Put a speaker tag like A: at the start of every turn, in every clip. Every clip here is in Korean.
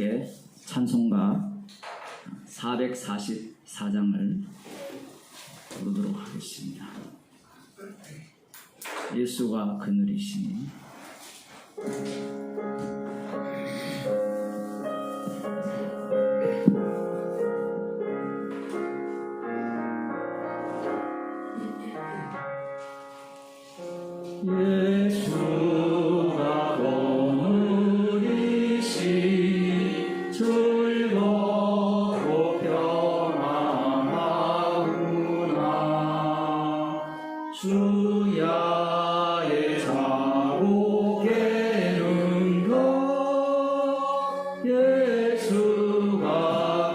A: 함께 찬송가 444장을 부르도록 하겠습니다. 예수가 그늘이시니. 예수가 그늘이시니 즐겁고 평안하구나. 주야의 자고 깨는 것 예수가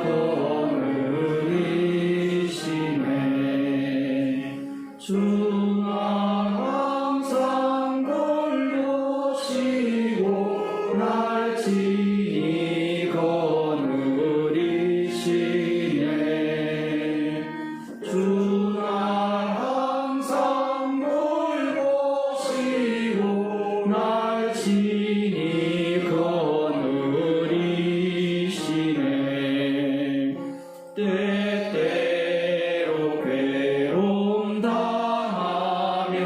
A: 그늘이시네. 날지니 그늘이시네. 주 날 항상 돌보시고 날지니 그늘이시네. 때때로 괴로움 당하면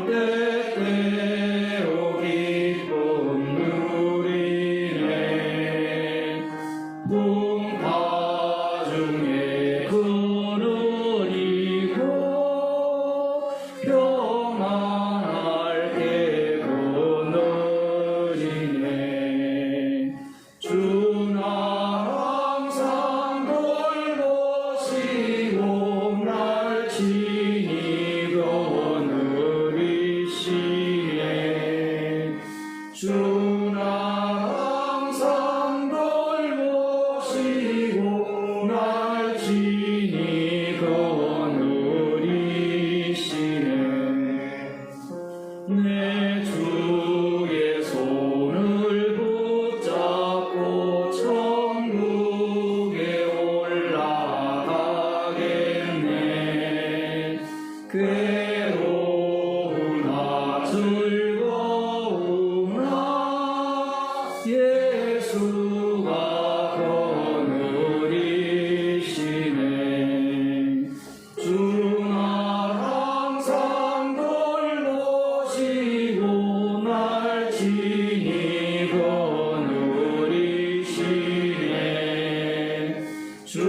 A: 때때로 기쁨 풍파 중에 그늘이고 평안할 때 그늘이네. 주 날 항상 돌보시고 날지니 그늘이시네. 주 날 항상 돌보시고 날지니 그늘이시네. 내 주의 손을 붙잡고 천국에 올라가겠네. 괴로우나 즐거우나 예수가 그늘이시네. 주 날 항상 돌보시고 날지니 그늘이시네. 주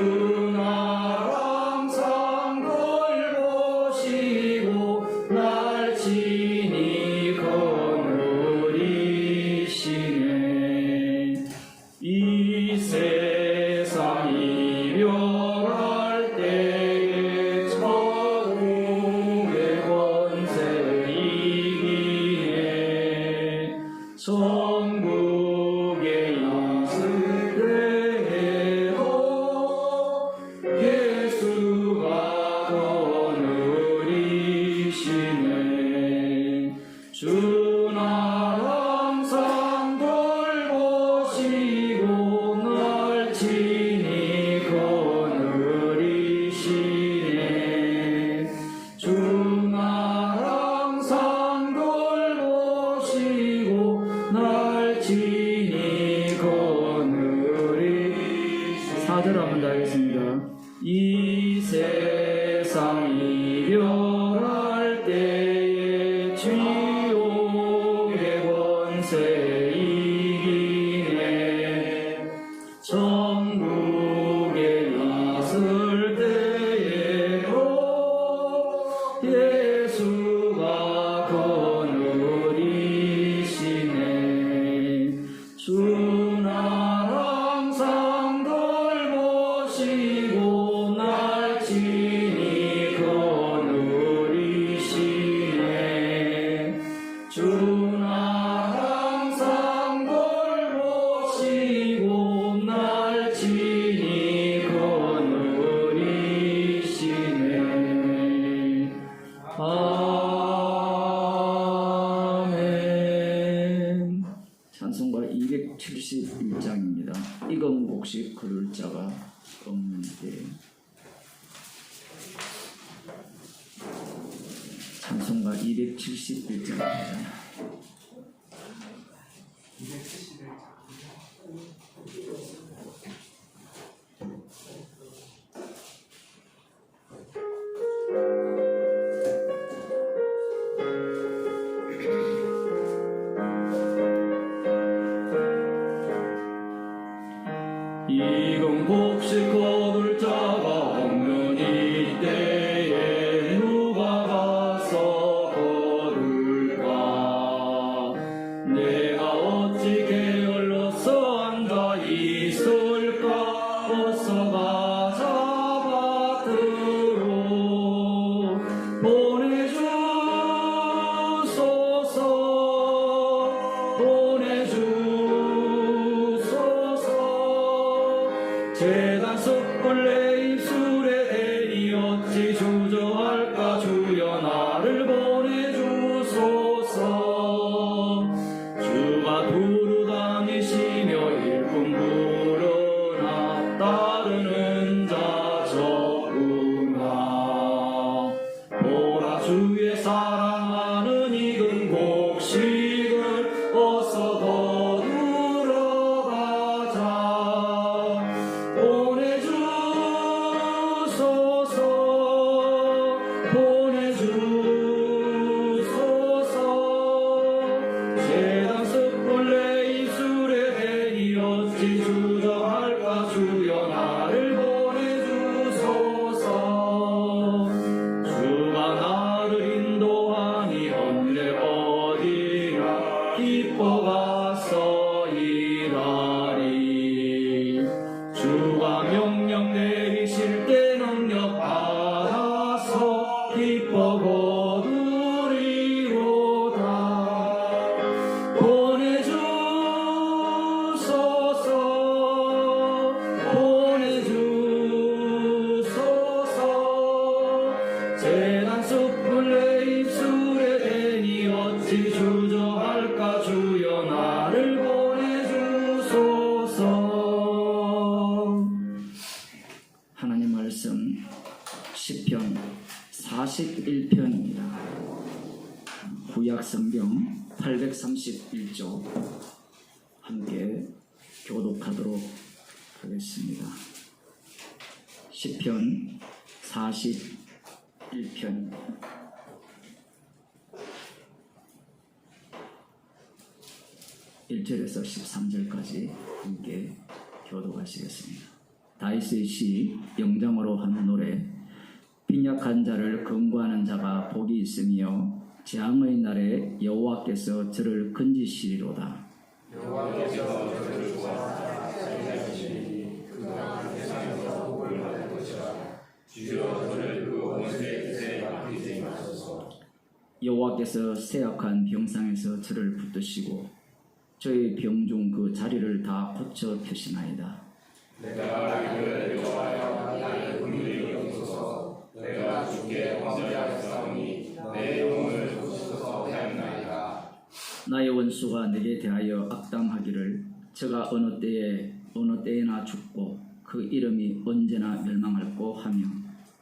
A: 날 항상 돌보시고 날지니 그늘이시네. 이 세상 이별할 때에 천국의 권세 이기네. 천국에 있을 때에도 예수가 그늘이시네. 주 날 항상 돌보시고 날지니 그늘이시네. 주 날 항상 돌보시고 날지니 그늘이시네. 4절 한번 더 하겠습니다. 이 세상 이별할 때에 지옥의 권세 이기네. 천국에 있을 때에도 예수가 그늘이시네. 주 날 항상 돌보시고 날지니 그늘이시네. 주 날 항상 돌보시고 날지니 그늘이시네. 아멘. 찬송가 271장입니다. 이건복식 그를 자가 없는데. 찬송가 271장입니다. 이건 곡식 거둘 자가 없는 이때에 누가 가서 거둘까. 내가 어찌 게을러서 앉아 있을까. 어서 가자 밭으로 보내주소서. 재단 숯불 내 입술에 대니 어찌 주저할까. 주여 나를 보내주소서. 주가 두루 다니시며 일꾼 부르나 따르는 자 적구나. 보라 주의 사랑하는 익은 곡식을 어서 거두러 가자. 보내주소서. 재단 숯불 내 입술에 대니 어찌 주저할까. 주여 나를 보내주소서. 주가 나를 인도하니 언제 어디나 기뻐 가서 일하리. 주가 명령 내리실 때 능력 받아서 기뻐 거두리로다. 보내주소서. 재단 숯불 내 입술에 대니 어찌 주저할까. 주여 나를 보내주소서. 하나님 말씀 시편 41편입니다. 구약 성경 831조 함께 교독하도록 하겠습니다. 시편 41편 1절에서 13절까지 함께 교독하시겠습니다. 다윗의 시 영장으로 한 노래. 빈약한 자를 권고하는 자가 복이 있으며 재앙의 날에 여호와께서 저를 건지시리로다.
B: 여호와께서 저를 도와사 살리시니 그가 세상에서 복을 받을 것이라. 주여 저를 그 원수의 뜻에 맡기지 마소서.
A: 여호와께서 쇠약한 병상에서 저를 붙드시고 저의 병중 그 자리를 다 고쳐 펴시나이다.
B: 내가 이를 여호와여 나의 긍휼히 여기소서. 내가 주께 범죄하였사오니 내 영혼을 도우소서 하였나이다.
A: 나의 원수가 내게 대하여 악담하기를 저가 어느 때에나 죽고 그 이름이 언제나 멸망할꼬 하며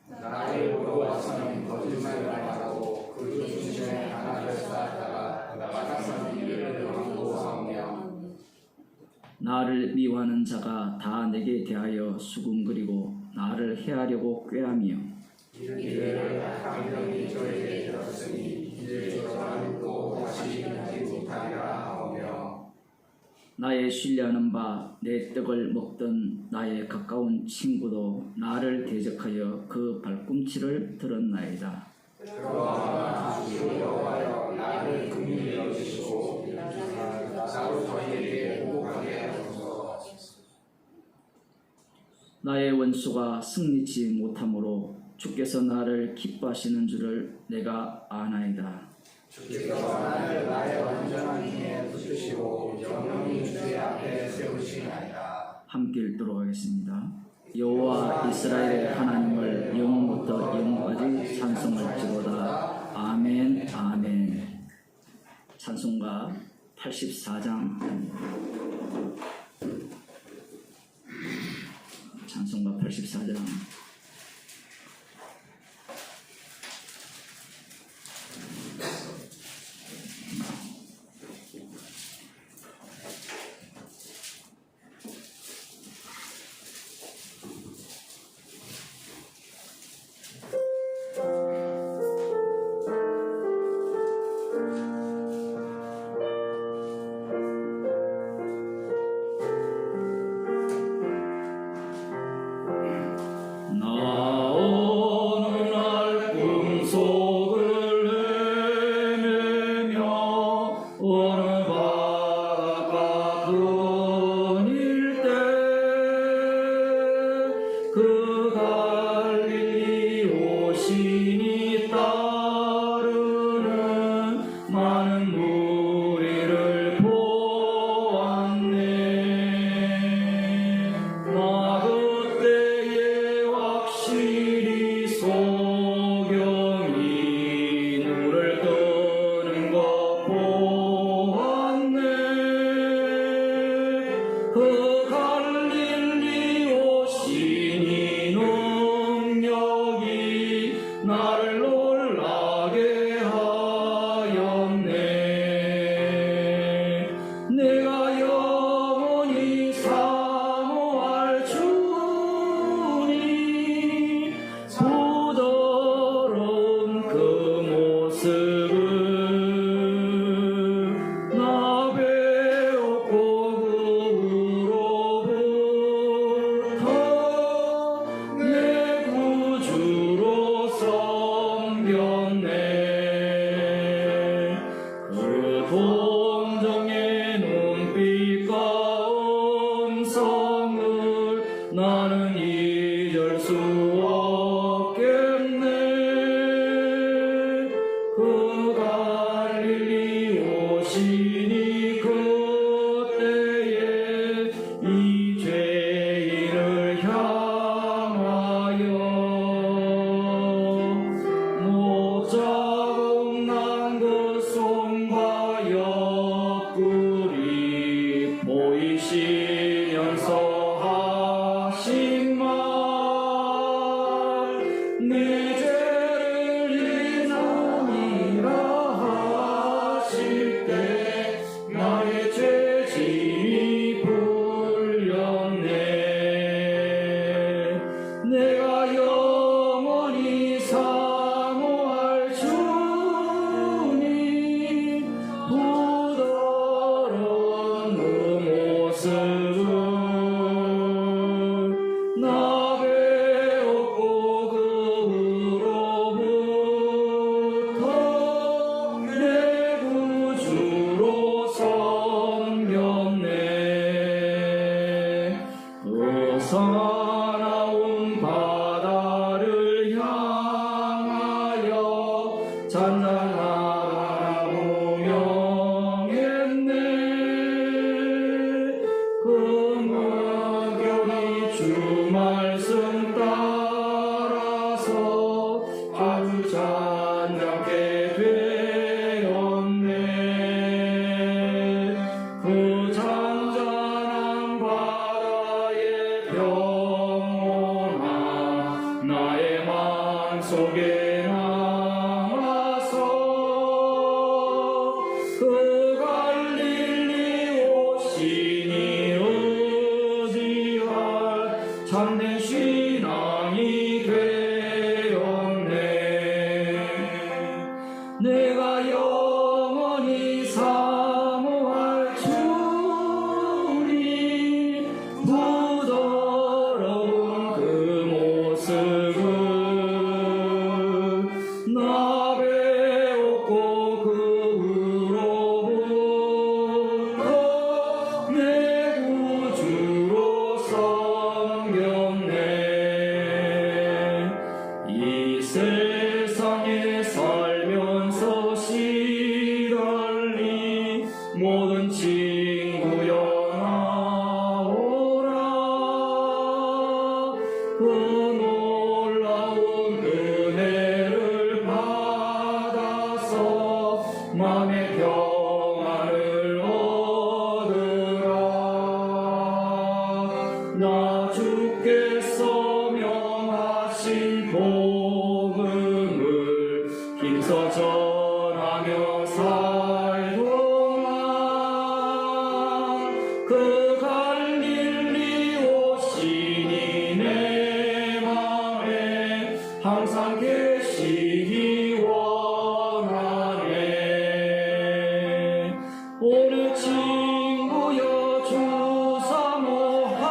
B: 나의 보러와서는 거짓말을 말하고 그 중심에 하나를 쌓았다가 나가서 이를 왕고하며.
A: 나를 미워하는 자가 다 내게 대하여 수군거리고 나를 해하려고 꾀하며
B: 이를 악병이 저에게 들었으니 이를 저주하는 또 다시 하지 못하리라 하며.
A: 나의 신뢰하는 바 내 떡을 먹던 나의 가까운 친구도 나를 대적하여 그 발꿈치를 들었나이다.
B: 그러나 주 여호와여 나를 긍휼히 여기시고 나로 저희에게 보복하게 하소서.
A: 나의 원수가 승리치 못하므로 주께서 나를 기뻐하시는 줄을 내가 아나이다.
B: 주께서 나를 나의 완전한 힘에 붙드시고 영영이 주의 앞에 세우시나이다.
A: 함께 읽도록 하겠습니다. 여호와 이스라엘의 하나님을 영원부터 영원까지 찬송할지로다. 아멘 아멘. 찬송가 84장 찬송가 84장 나는 잊을 수 없겠네. 그 갈릴리 오시니 그때에 이 죄인을 향하여 못자국 난 그 손과 옆구리 보이시면서 하신 말, 내 죄를 인하니라 하실 때 나의 죄짐이 풀렸네. 내가 영원히 사모할 주님 부드러운 그 모습은 나 배웠고 그로부터 내 구주로 섬겼네. 그 사나운 바다를 향하여 잔잔하라고 명했네. 그 목욕이 주 말씀 따라서 아주 잔잔하게 되었네. 그 잔잔한 바다의 평온함 나의 마음속에 남아서 그 갈릴리 오시니 의지할 참된 신앙이 되었네. 내가 영원히 사모할 주님 부드러운 그 모습은 나 배웠고 그로부터 내 구주로 섬겼네. 이 세상에 살면서 시달리 모든 친구여 나오라. 그 놀라운 은혜를 받아서 마음의 평안을 얻으라. 나 주께서 명하신 복음을 힘써 전하며 살동안 그 갈릴리 오시니 내 맘에 항상 계시기 원하네. 오늘 친구여 주 사모하세.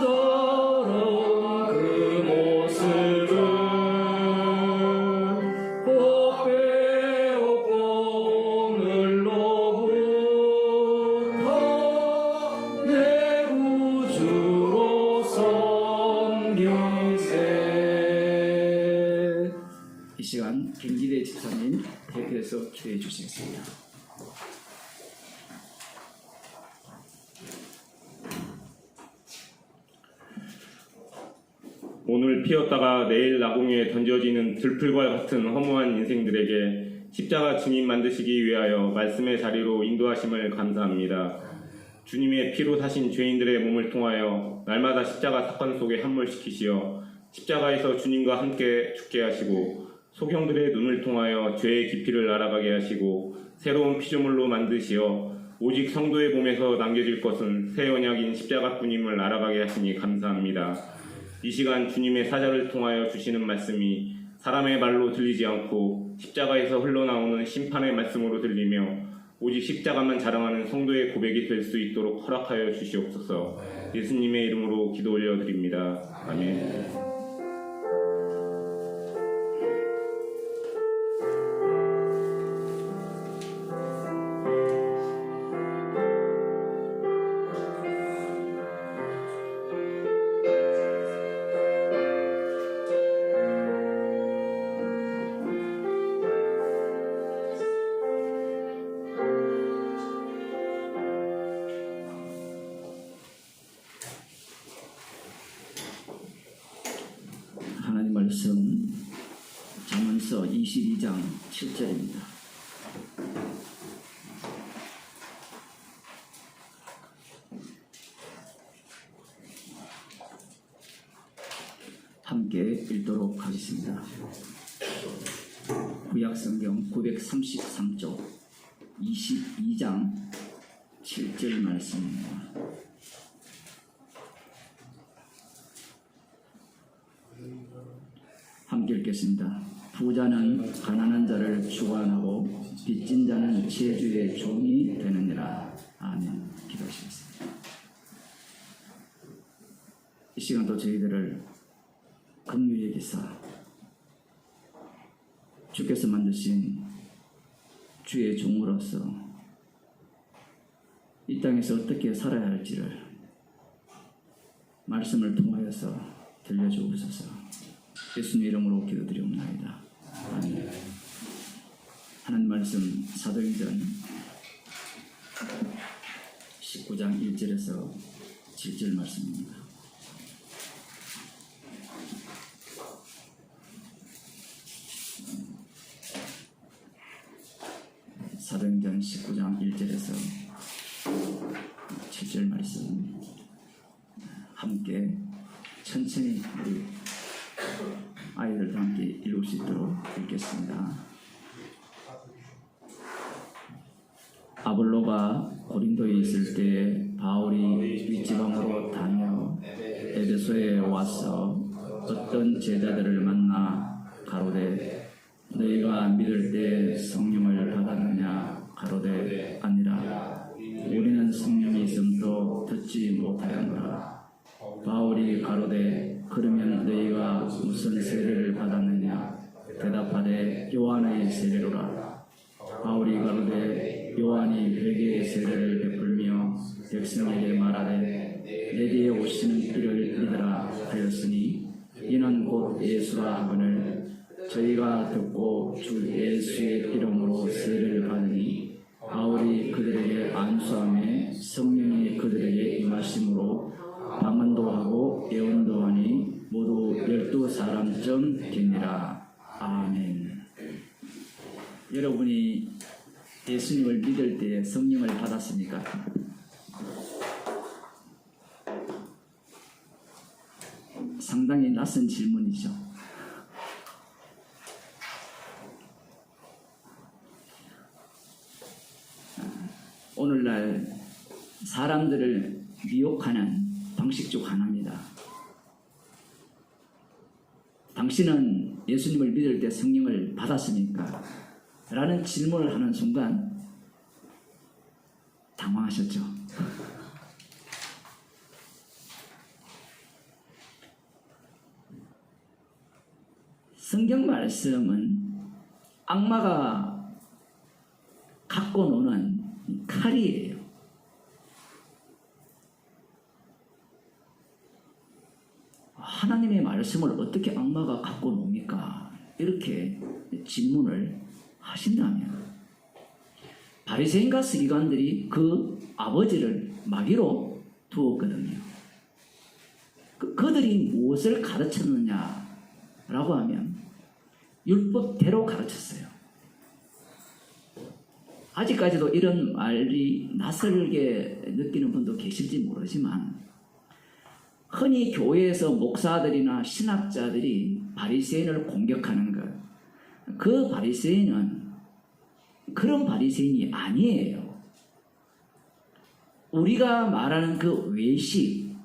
A: 부드러운 그 모습은 꼭 배웠고 오늘로부터 내 구주로 섬기세. 이 시간 김기대 집사님 대표해서 기도해 주시겠습니다.
C: 오늘 피었다가 내일 나궁에 던져지는 들풀과 같은 허무한 인생들에게 십자가 주님 만드시기 위하여 말씀의 자리로 인도하심을 감사합니다. 주님의 피로 사신 죄인들의 몸을 통하여 날마다 십자가 사건 속에 함몰시키시어 십자가에서 주님과 함께 죽게 하시고 속형들의 눈을 통하여 죄의 깊이를 알아가게 하시고 새로운 피조물로 만드시어 오직 성도의 몸에서 남겨질 것은 새 언약인 십자가뿐임을 알아가게 하시니 감사합니다. 이 시간 주님의 사자를 통하여 주시는 말씀이 사람의 말로 들리지 않고 십자가에서 흘러나오는 심판의 말씀으로 들리며 오직 십자가만 자랑하는 성도의 고백이 될 수 있도록 허락하여 주시옵소서. 예수님의 이름으로 기도 올려드립니다. 아멘.
A: 말씀 잠언서 22장 7절입니다. 함께 읽도록 하겠습니다. 구약성경 933쪽 22장 7절 말씀입니다. 함께 읽겠습니다. 부자는 가난한 자를 주관하고 빚진 자는 지혜주의 종이 되느니라. 아멘. 기도하시겠습니다. 이 시간도 저희들을 긍휼히 여기사 주께서 만드신 주의 종으로서 이 땅에서 어떻게 살아야 할지를 말씀을 통하여서 들려주옵소서. 예수님 이름으로 기도드리옵나이다. 아멘. 하나님 말씀 사도행전 19장 1절에서 7절 말씀입니다. 사도행전 19장 1절에서 7절 말씀 함께 천천히 우리 아이들과 함께 읽을 수 있도록 읽겠습니다. 아볼로가 고린도에 있을 때 바울이 윗지방으로 다녀 에베소에 와서 어떤 제자들을 만나 가로되 너희가 믿을 때 성령을 받았느냐 가로되 아니라 우리는 성령이 있음도 듣지 못하였노라. 바울이 가로되 그러면 너희가 무슨 세례를 받았느냐 대답하되 요한의 세례로라. 바울이 가로되 요한이 회개의 세례를 베풀며 백성에게 말하되 내 뒤에 오시는 이를 믿으라 하였으니 이는 곧 예수라 하거늘 저희가 듣고 주 예수의 이름으로 세례를 받으니 바울이 그들에게 안수하며 성령이 그들에게 임하심으로 방언도 하고 예언도 하니 모두 12사람쯤 되니라. 아멘. 여러분이 예수님을 믿을 때 성령을 받았습니까? 상당히 낯선 질문이죠. 오늘날 사람들을 미혹하는 방식 중 하나입니다. 당신은 예수님을 믿을 때 성령을 받았습니까? 라는 질문을 하는 순간 당황하셨죠. 성경 말씀은 악마가 갖고 노는 칼이에요. 하나님의 말씀을 어떻게 악마가 갖고 놉니까? 이렇게 질문을 하신다면 바리새인과 서기관들이 그 아버지를 마귀로 두었거든요. 그들이 무엇을 가르쳤느냐라고 하면 율법대로 가르쳤어요. 아직까지도 이런 말이 낯설게 느끼는 분도 계실지 모르지만 흔히 교회에서 목사들이나 신학자들이 바리새인을 공격하는 것, 그 바리새인은 그런 바리새인이 아니에요. 우리가 말하는 그 외식,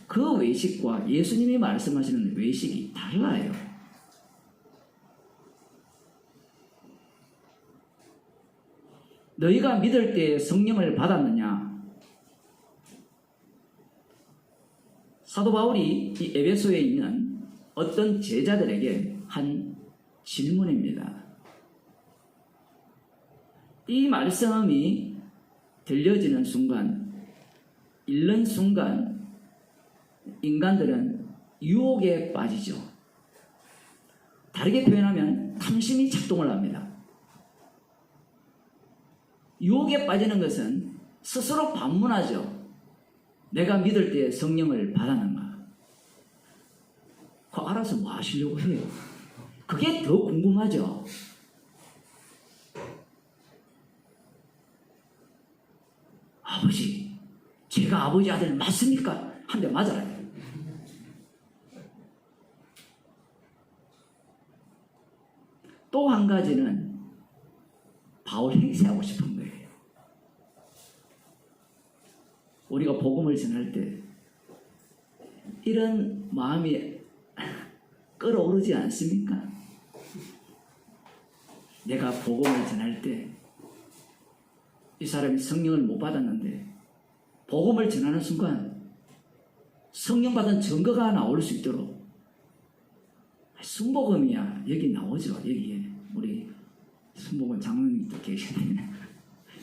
A: 그 외식과 예수님이 말씀하시는 외식이 달라요. 너희가 믿을 때 성령을 받았느냐? 사도 바울이 이 에베소에 있는 어떤 제자들에게 한 질문입니다. 이 말씀이 들려지는 순간, 읽는 순간 인간들은 유혹에 빠지죠. 다르게 표현하면 탐심이 작동을 합니다. 유혹에 빠지는 것은 스스로 반문하죠. 내가 믿을 때 성령을 받았는가? 그거 알아서 뭐 하시려고 해요? 그게 더 궁금하죠. 아버지, 제가 아버지 아들 맞습니까? 한 대 맞아라. 또 한 가지는 바울 행세하고 싶은 거예요. 우리가 복음을 전할 때 이런 마음이 끓어오르지 않습니까? 내가 복음을 전할 때 이 사람이 성령을 못 받았는데 복음을 전하는 순간 성령 받은 증거가 나올 수 있도록 순복음이야. 여기 나오죠. 여기에 우리 순복음 장로님도 계시네.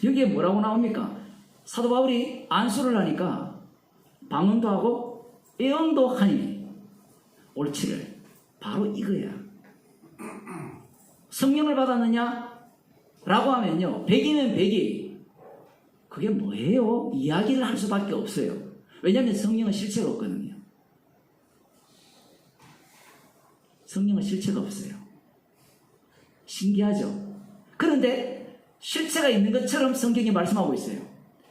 A: 여기에 뭐라고 나옵니까? 사도 바울이 안수를 하니까 방언도 하고 예언도 하니 옳지를 바로 이거야. 성령을 받았느냐? 라고 하면요, 100이면 100이 그게 뭐예요? 이야기를 할 수밖에 없어요. 왜냐하면 성령은 실체가 없거든요. 성령은 실체가 없어요. 신기하죠? 그런데 실체가 있는 것처럼 성경이 말씀하고 있어요.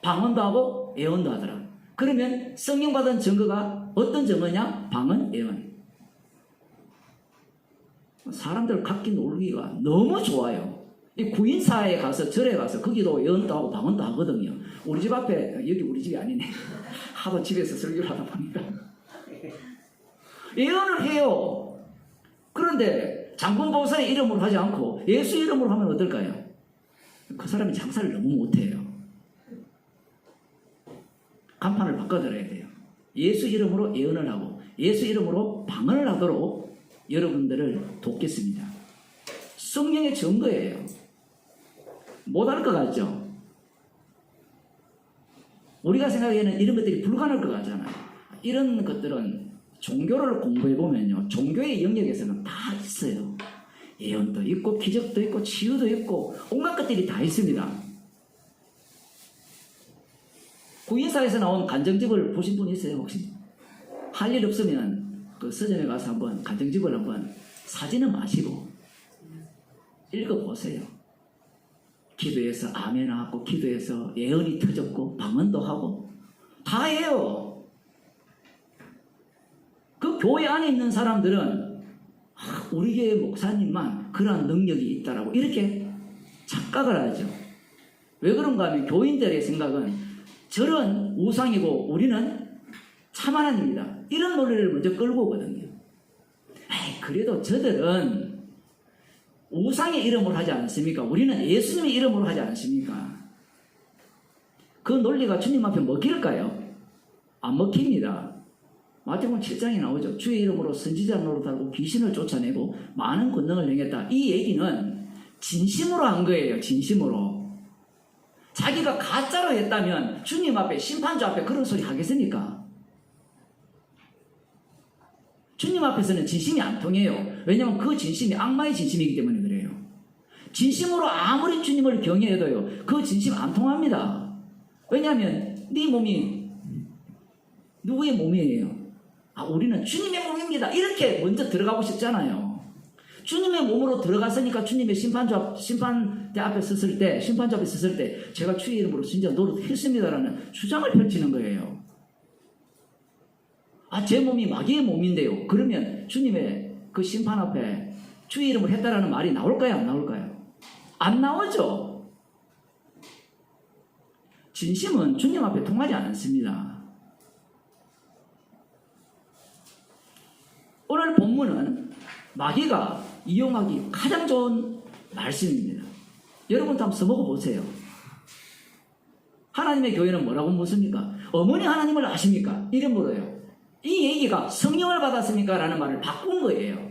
A: 방언도 하고 예언도 하더라. 그러면 성령 받은 증거가 어떤 증거냐? 방언, 예언. 사람들 각기 놀기가 너무 좋아요. 이 구인사에 가서 절에 가서 거기도 예언도 하고 방언도 하거든요. 우리 집 앞에, 여기 우리 집이 아니네. 하도 집에서 설교를 하다 보니까 예언을 해요. 그런데 장군 보살의 이름으로 하지 않고 예수 이름으로 하면 어떨까요? 그 사람이 장사를 너무 못해요. 간판을 바꿔드려야 돼요. 예수 이름으로 예언을 하고 예수 이름으로 방언을 하도록 여러분들을 돕겠습니다. 성령의 증거예요. 못할 것 같죠? 우리가 생각하기에는 이런 것들이 불가능할 것 같잖아요. 이런 것들은 종교를 공부해보면요, 종교의 영역에서는 다 있어요. 예언도 있고 기적도 있고 치유도 있고 온갖 것들이 다 있습니다. 구인사에서 나온 간정집을 보신 분 있어요 혹시? 할 일 없으면 그 서점에 가서 한번 간정집을 한번 사지는 마시고 읽어보세요. 기도해서 아멘 하고 기도해서 예언이 터졌고 방언도 하고 다 해요. 그 교회 안에 있는 사람들은 우리 교회 목사님만 그러한 능력이 있다라고 이렇게 착각을 하죠. 왜 그런가 하면 교인들의 생각은 저런 우상이고 우리는 참 하나님입니다. 이런 논리를 먼저 끌고 오거든요. 그래도 저들은 우상의 이름으로 하지 않습니까? 우리는 예수님의 이름으로 하지 않습니까? 그 논리가 주님 앞에 먹힐까요? 안 먹힙니다. 마태복음 7장에 나오죠. 주의 이름으로 선지자 노릇하고 귀신을 쫓아내고 많은 권능을 행했다. 이 얘기는 진심으로 한 거예요. 진심으로. 자기가 가짜로 했다면 주님 앞에 심판주 앞에 그런 소리 하겠습니까? 주님 앞에서는 진심이 안 통해요. 왜냐하면 그 진심이 악마의 진심이기 때문에 그래요. 진심으로 아무리 주님을 경외해도요, 그 진심 안 통합니다. 왜냐하면 네 몸이 누구의 몸이에요? 우리는 주님의 몸입니다. 이렇게 먼저 들어가고 싶잖아요. 주님의 몸으로 들어갔으니까 주님의 심판대 앞에 섰을 때, 심판주 앞에 섰을 때 제가 주의 이름으로 진짜 노릇했습니다라는 주장을 펼치는 거예요. 제 몸이 마귀의 몸인데요. 그러면 주님의 그 심판 앞에 주의 이름을 했다라는 말이 나올까요? 안 나올까요? 안 나오죠. 진심은 주님 앞에 통하지 않습니다. 오늘 본문은 마귀가 이용하기 가장 좋은 말씀입니다. 여러분도 한번 써먹어 보세요. 하나님의 교회는 뭐라고 묻습니까? 어머니 하나님을 아십니까? 이래 물어요. 이 얘기가 성령을 받았습니까? 라는 말을 바꾼 거예요.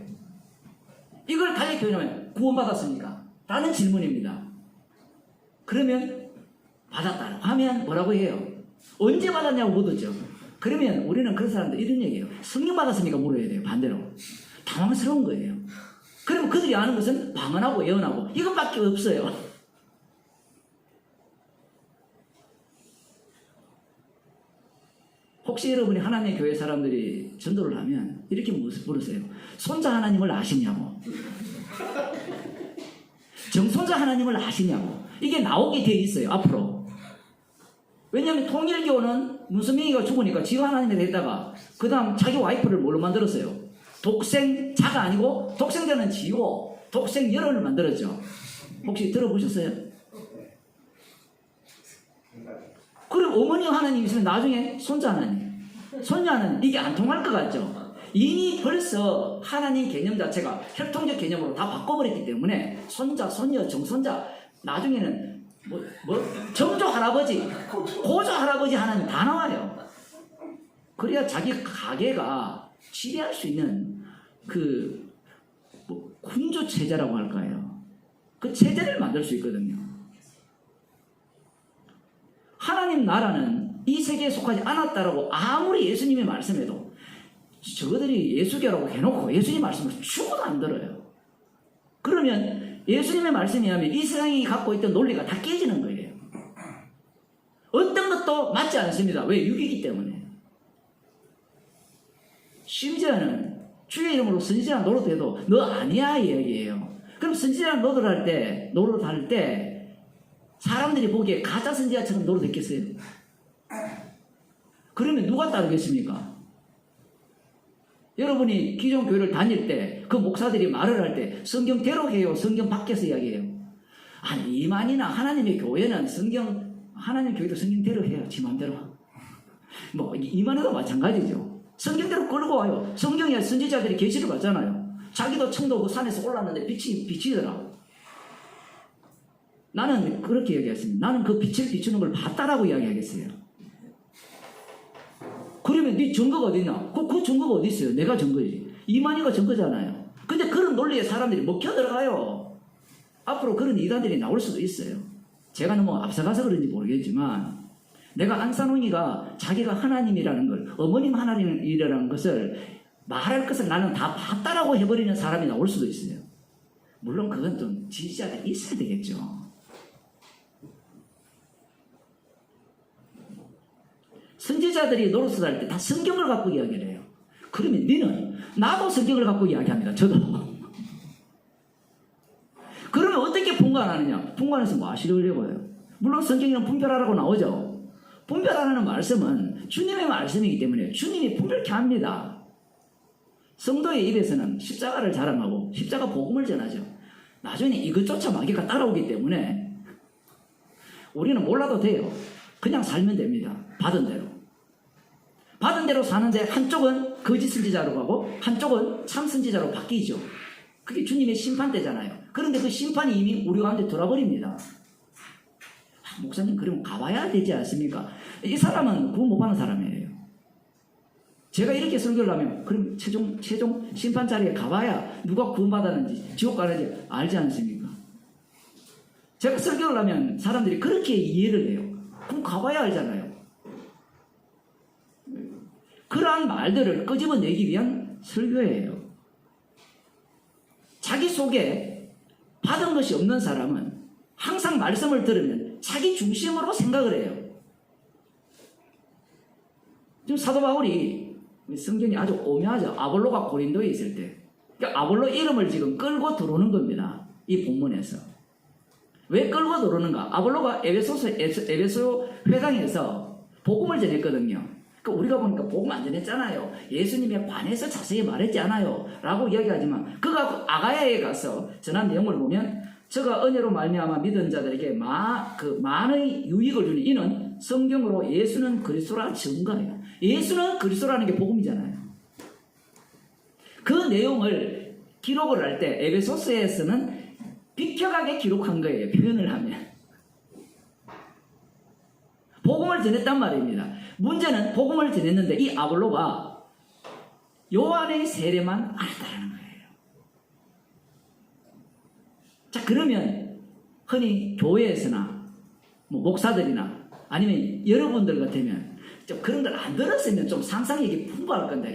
A: 이걸 달리 표현하면 구원받았습니까? 라는 질문입니다. 그러면 받았다고 하면 뭐라고 해요? 언제 받았냐고 묻었죠. 그러면 우리는 그런 사람들 이런 얘기예요. 성령 받았습니까? 물어야 돼요. 반대로. 당황스러운 거예요. 그러면 그들이 아는 것은 방언하고 예언하고 이것밖에 없어요. 혹시 여러분이 하나님의 교회 사람들이 전도를 하면 이렇게 물으세요. 손자 하나님을 아시냐고. 정손자 하나님을 아시냐고. 이게 나오게 돼 있어요, 앞으로. 왜냐하면 통일교는 문선명이가 죽으니까 지가 하나님이 됐다가 그 다음 자기 와이프를 뭘로 만들었어요? 독생자가 아니고 독생자는 지고 독생열을 만들었죠. 혹시 들어보셨어요? 그럼 어머니 하나님 있으면 나중에 손자 하나님, 손자 하나님, 이게 안 통할 것 같죠? 이미 벌써 하나님 개념 자체가 혈통적 개념으로 다 바꿔버렸기 때문에 손자, 손녀, 정손자, 나중에는 정조 할아버지, 고조 할아버지 하나님 다 나와요. 그래야 자기 가게가 지배할 수 있는 군주 체제라고 할까요? 그 체제를 만들 수 있거든요. 하나님 나라는 이 세계에 속하지 않았다라고 아무리 예수님이 말씀해도 저거들이 예수교라고 해놓고 예수님 말씀을 죽어도 안 들어요. 그러면 예수님의 말씀이 하면 이 세상이 갖고 있던 논리가 다 깨지는 거예요. 어떤 것도 맞지 않습니다. 왜? 육이기 때문에. 심지어는 주의 이름으로 선지자 노릇해도 너 아니야 이 얘기예요. 그럼 선지자 노릇할 때 사람들이 보기에 가짜 선지자처럼 노릇했겠어요? 그러면 누가 따르겠습니까? 여러분이 기존 교회를 다닐 때 그 목사들이 말을 할 때 성경대로 해요? 성경 밖에서 이야기해요? 아니 이만이나 하나님의 교회는 하나님 교회도 성경대로 해요. 지 맘대로. 이만해도 마찬가지죠. 성경대로 끌고 와요. 성경에 선지자들이 계시를 받잖아요. 자기도 청도 그 산에서 올랐는데 빛이 비치더라고. 나는 그렇게 얘기했습니다. 나는 그 빛을 비추는 걸 봤다라고 이야기하겠어요. 그러면 네 증거가 어디 있나? 그 증거가 어디 있어요? 내가 증거지. 이만희가 증거잖아요. 근데 그런 논리에 사람들이 먹혀 들어가요. 앞으로 그런 이단들이 나올 수도 있어요. 제가 너무 앞서가서 그런지 모르겠지만 내가 안산홍이가 자기가 하나님이라는 걸, 어머님 하나님이라는 것을 말할 것을 나는 다 봤다라고 해버리는 사람이 나올 수도 있어요. 물론 그건 좀 지지자들이 있어야 되겠죠. 선지자들이 노릇을 할 때 다 성경을 갖고 이야기를 해요. 그러면 너는 나도 성경을 갖고 이야기합니다. 저도. 그러면 어떻게 분간하느냐? 분간해서 뭐 하시려고 해요? 물론 성경에는 분별하라고 나오죠. 분별하라는 말씀은 주님의 말씀이기 때문에 주님이 분별케 합니다. 성도의 입에서는 십자가를 자랑하고 십자가 복음을 전하죠. 나중에 이것조차 마귀가 따라오기 때문에 우리는 몰라도 돼요. 그냥 살면 됩니다. 받은 대로. 받은 대로 사는데 한쪽은 거짓 선지자로 가고 한쪽은 참 선지자로 바뀌죠. 그게 주님의 심판대잖아요. 그런데 그 심판이 이미 우리 가운데 들어버립니다. 목사님 그러면 가봐야 되지 않습니까? 이 사람은 구원 못 받는 사람이에요. 제가 이렇게 설교를 하면 그럼 최종 심판 자리에 가봐야 누가 구원 받았는지 지옥 가는지 알지 않습니까? 제가 설교를 하면 사람들이 그렇게 이해를 해요. 그럼 가봐야 알잖아요. 그러한 말들을 끄집어내기 위한 설교예요. 자기 속에 받은 것이 없는 사람은 항상 말씀을 들으면 자기 중심으로 생각을 해요. 지금 사도 바울이 성경이 아주 오묘하죠. 아볼로가 고린도에 있을 때 그러니까 아볼로 이름을 지금 끌고 들어오는 겁니다. 이 본문에서. 왜 끌고 들어오는가? 아볼로가 에베소 회당에서 복음을 전했거든요. 그러니까 우리가 보니까 복음 안 전했잖아요. 예수님에 관해서 자세히 말했지 않아요. 라고 이야기하지만 그가 아가야에 가서 전한 내용을 보면 저가 은혜로 말미암아 믿은 자들에게 많은 유익을 주니 이는 성경으로 예수는 그리스도라 증거예요. 예수는 그리스도라는 게 복음이잖아요. 그 내용을 기록을 할 때 에베소서에서는 비켜가게 기록한 거예요. 표현을 하면. 복음을 전했단 말입니다. 문제는 복음을 전했는데 이 아볼로가 요한의 세례만 알았다는 거예요. 자, 그러면 흔히 교회에서나 목사들이나 아니면 여러분들 같으면 좀 그런 걸 안 들었으면 좀 상상력이 풍부할 건데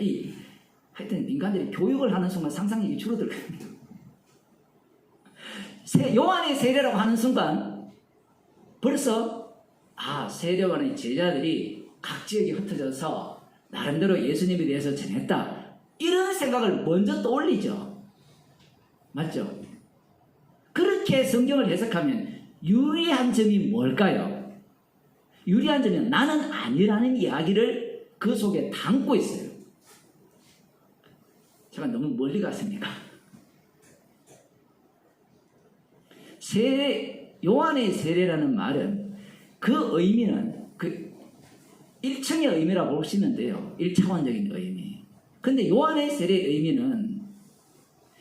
A: 하여튼 민간들이 교육을 하는 순간 상상력이 줄어들 겁니다. 요한의 세례라고 하는 순간 벌써 세례관의 제자들이 각 지역에 흩어져서 나름대로 예수님에 대해서 전했다. 이런 생각을 먼저 떠올리죠. 맞죠? 그렇게 성경을 해석하면 유리한 점이 뭘까요? 유리한 점은 나는 아니라는 이야기를 그 속에 담고 있어요. 제가 너무 멀리 갔습니까? 세례, 요한의 세례라는 말은 그 의미는 그 1층의 의미라고 보시면 돼요. 1차원적인 의미. 근데 요한의 세례의 의미는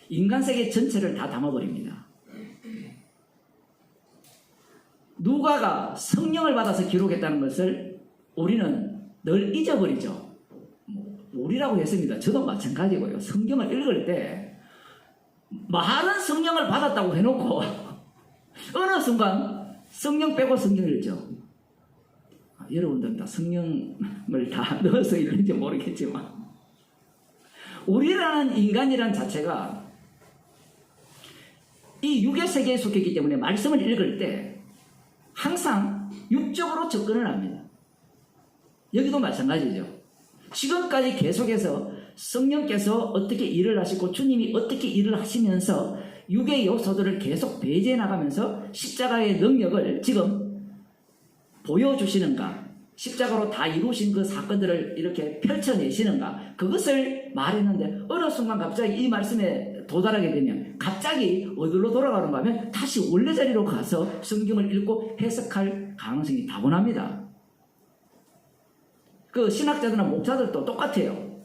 A: 인간 세계 전체를 다 담아버립니다. 누가가 성령을 받아서 기록했다는 것을 우리는 늘 잊어버리죠. 우리라고 했습니다. 저도 마찬가지고요. 성경을 읽을 때 말은 성령을 받았다고 해놓고 어느 순간 성령 빼고 성경 읽죠. 여러분들은 다 성령을 다 넣어서 읽는지 모르겠지만 우리라는 인간이란 자체가 이 육의 세계에 속했기 때문에 말씀을 읽을 때 항상 육적으로 접근을 합니다. 여기도 마찬가지죠. 지금까지 계속해서 성령께서 어떻게 일을 하시고 주님이 어떻게 일을 하시면서 육의 요소들을 계속 배제해 나가면서 십자가의 능력을 지금 보여주시는가, 십자가로 다 이루신 그 사건들을 이렇게 펼쳐내시는가, 그것을 말했는데 어느 순간 갑자기 이 말씀에 도달하게 되면 갑자기 어디로 돌아가는가 하면 다시 원래 자리로 가서 성경을 읽고 해석할 가능성이 다분합니다. 그 신학자들이나 목사들도 똑같아요.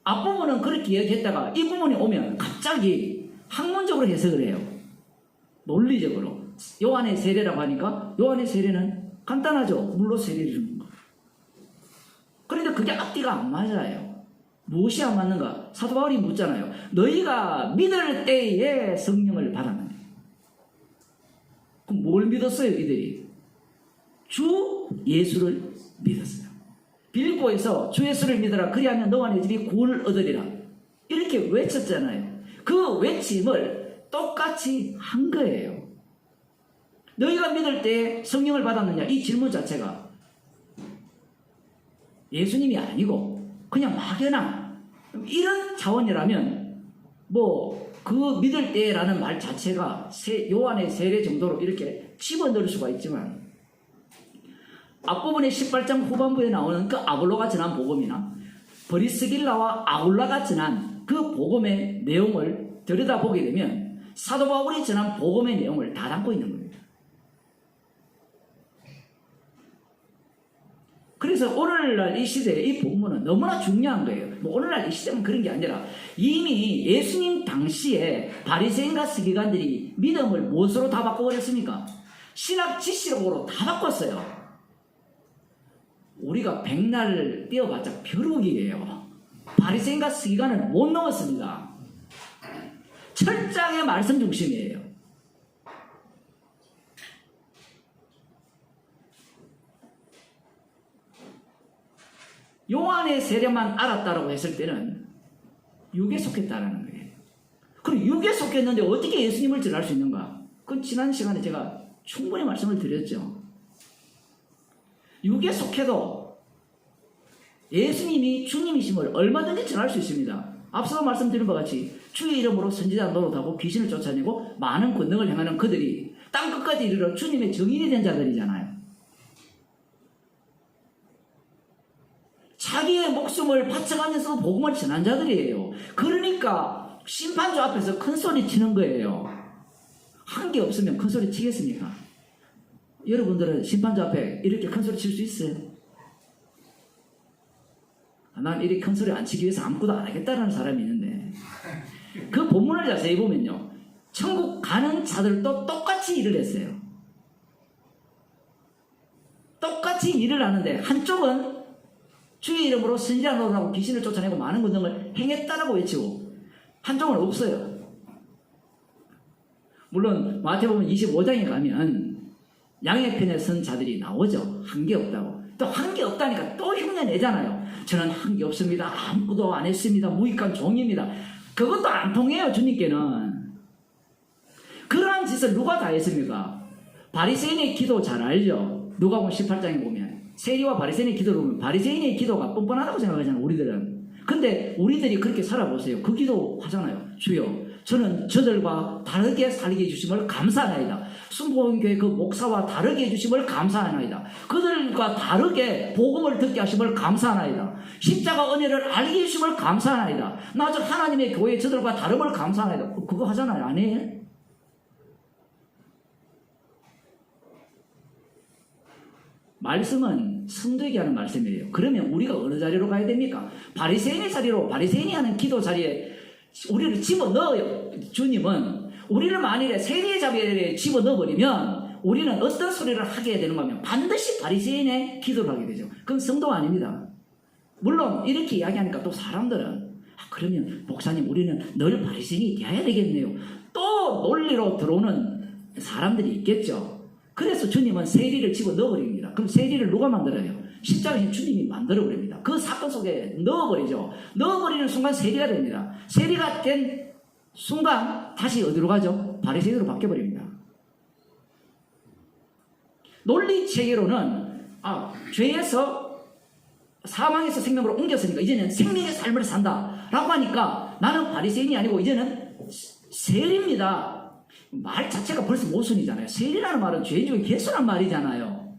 A: 앞부분은 그렇게 이야기했다가 이 부분이 오면 갑자기 학문적으로 해석을 해요. 논리적으로. 요한의 세례라고 하니까 요한의 세례는 간단하죠. 물로 세례를 주는 거. 그런데 그게 앞뒤가 안 맞아요. 무엇이 안 맞는가? 사도 바울이 묻잖아요. 너희가 믿을 때에 성령을 받았느냐? 그럼 뭘 믿었어요, 이들이? 주 예수를 믿었어요. 빌립보에서 주 예수를 믿어라. 그리하면 너와 내 집이 구원을 얻으리라. 이렇게 외쳤잖아요. 그 외침을 똑같이 한 거예요. 너희가 믿을 때 성령을 받았느냐? 이 질문 자체가 예수님이 아니고 그냥 막연한 이런 차원이라면 그 믿을 때라는 말 자체가 요한의 세례 정도로 이렇게 집어넣을 수가 있지만 앞부분의 18장 후반부에 나오는 그 아볼로가 전한 복음이나 브리스길라와 아울라가 전한 그 복음의 내용을 들여다보게 되면 사도 바울이 전한 복음의 내용을 다 담고 있는 겁니다. 그래서 오늘날 이 시대에 이 본문은 너무나 중요한 거예요. 오늘날 이 시대는 그런 게 아니라 이미 예수님 당시에 바리새인과 서기관들이 믿음을 무엇으로 다 바꿔버렸습니까? 신학 지식으로 다 바꿨어요. 우리가 백날 뛰어봤자 벼룩이에요. 바리새인과 서기관은 못 넘었습니다. 철장의 말씀 중심이에요. 요한의 세례만 알았다라고 했을 때는 육에 속했다라는 거예요. 그럼 육에 속했는데 어떻게 예수님을 전할 수 있는가? 그건 지난 시간에 제가 충분히 말씀을 드렸죠. 육에 속해도 예수님이 주님이심을 얼마든지 전할 수 있습니다. 앞서 말씀드린 것 같이 주의 이름으로 선지자 노릇하고 귀신을 쫓아내고 많은 권능을 행하는 그들이 땅끝까지 이르러 주님의 증인이 된 자들이잖아요. 자기의 목숨을 바쳐가면서 복음을 전한 자들이에요. 그러니까 심판주 앞에서 큰 소리 치는 거예요. 한 게 없으면 큰 소리 치겠습니까? 여러분들은 심판주 앞에 이렇게 큰 소리 칠 수 있어요? 난 이렇게 큰 소리 안 치기 위해서 아무것도 안 하겠다는 사람이 있는데 그 본문을 자세히 보면요, 천국 가는 자들도 똑같이 일을 했어요. 똑같이 일을 하는데 한쪽은 주의 이름으로 선지자 노릇하고 귀신을 쫓아내고 많은 권능을 행했다라고 외치고 한쪽은 없어요. 물론 마태복음 25장에 가면 양의 편에 선 자들이 나오죠. 한 게 없다고. 또 한 게 없다니까 또 흉내 내잖아요. 저는 한 게 없습니다. 아무것도 안 했습니다. 무익한 종입니다. 그것도 안 통해요. 주님께는. 그러한 짓을 누가 다 했습니까? 바리새인의 기도 잘 알죠. 누가복음 18장에 보면 세리와 바리새인의 기도를 보면 바리새인의 기도가 뻔뻔하다고 생각하잖아요, 우리들은. 근데 우리들이 그렇게 살아보세요. 그 기도 하잖아요. 주여, 저는 저들과 다르게 살게 해주심을 감사하나이다. 순복음교회 그 목사와 다르게 해주심을 감사하나이다. 그들과 다르게 복음을 듣게 하심을 감사하나이다. 십자가 은혜를 알게 해주심을 감사하나이다. 나 저 하나님의 교회 저들과 다름을 감사하나이다. 그거 하잖아요. 안 해요? 말씀은 성도에게 하는 말씀이에요. 그러면 우리가 어느 자리로 가야 됩니까? 바리새인의 자리로, 바리새인이 하는 기도 자리에 우리를 집어넣어요. 주님은 우리를 만일에 세리의 자리에 집어넣어버리면 우리는 어떤 소리를 하게 되는가 하면 반드시 바리새인의 기도를 하게 되죠. 그건 성도가 아닙니다. 물론 이렇게 이야기하니까 또 사람들은 그러면 목사님 우리는 늘 바리새인이 돼야 되겠네요. 또 논리로 들어오는 사람들이 있겠죠. 그래서 주님은 세리를 집어넣어버립니다. 그럼 세리를 누가 만들어요? 십자가에 주님이 만들어버립니다. 그 사건 속에 넣어버리죠. 넣어버리는 순간 세리가 됩니다. 세리가 된 순간 다시 어디로 가죠? 바리새인으로 바뀌어버립니다. 논리 체계로는 죄에서 사망에서 생명으로 옮겼으니까 이제는 생명의 삶을 산다 라고 하니까 나는 바리새인이 아니고 이제는 세리입니다. 말 자체가 벌써 모순이잖아요. 세리라는 말은 죄인 중에 개수란 말이잖아요.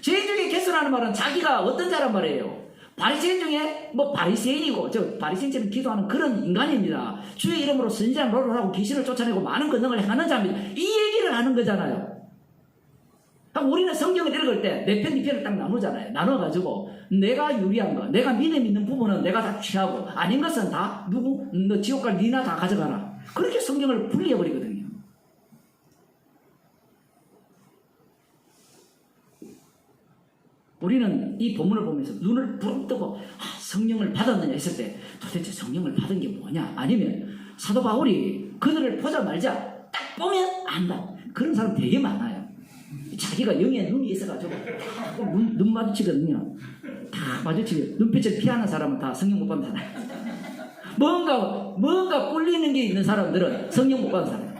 A: 죄인 중에 개수라는 말은 자기가 어떤 자란 말이에요. 바리새인 중에 뭐 바리새인이고 저 바리새인처럼 기도하는 그런 인간입니다. 주의 이름으로 선지자는 노를 하고 귀신을 쫓아내고 많은 권능을 행하는 자입니다. 이 얘기를 하는 거잖아요. 그럼 우리는 성경을 읽을 때 내 편, 네 편을 딱 나누잖아요. 나눠가지고 내가 유리한 거, 내가 믿음 있는 부분은 내가 다 취하고 아닌 것은 다 너 지옥 갈 니나 다 가져가라. 그렇게 성경을 분리해버리거든요. 우리는 이 본문을 보면서 눈을 부릅 뜨고 성령을 받았느냐 했을 때 도대체 성령을 받은 게 뭐냐? 아니면 사도 바울이 그들을 보자마자 딱 보면 안다. 그런 사람 되게 많아요. 자기가 영에 눈이 있어가지고 눈 마주치거든요. 다 마주치고 눈빛을 피하는 사람은 다 성령 못 받는 사람. 뭔가 꿀리는 게 있는 사람들은 성령 못 받는 사람.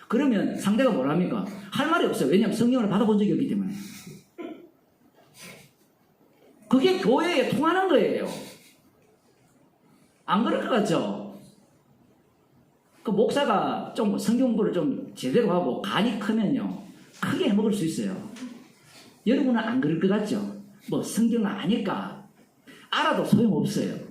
A: 그러면 상대가 뭐랍니까? 할 말이 없어요. 왜냐하면 성령을 받아본 적이 없기 때문에. 그게 교회에 통하는 거예요. 안 그럴 것 같죠? 그 목사가 좀 성경 공부를 좀 제대로 하고 간이 크면요. 크게 해먹을 수 있어요. 여러분은 안 그럴 것 같죠? 뭐 성경을 아니까 알아도 소용없어요.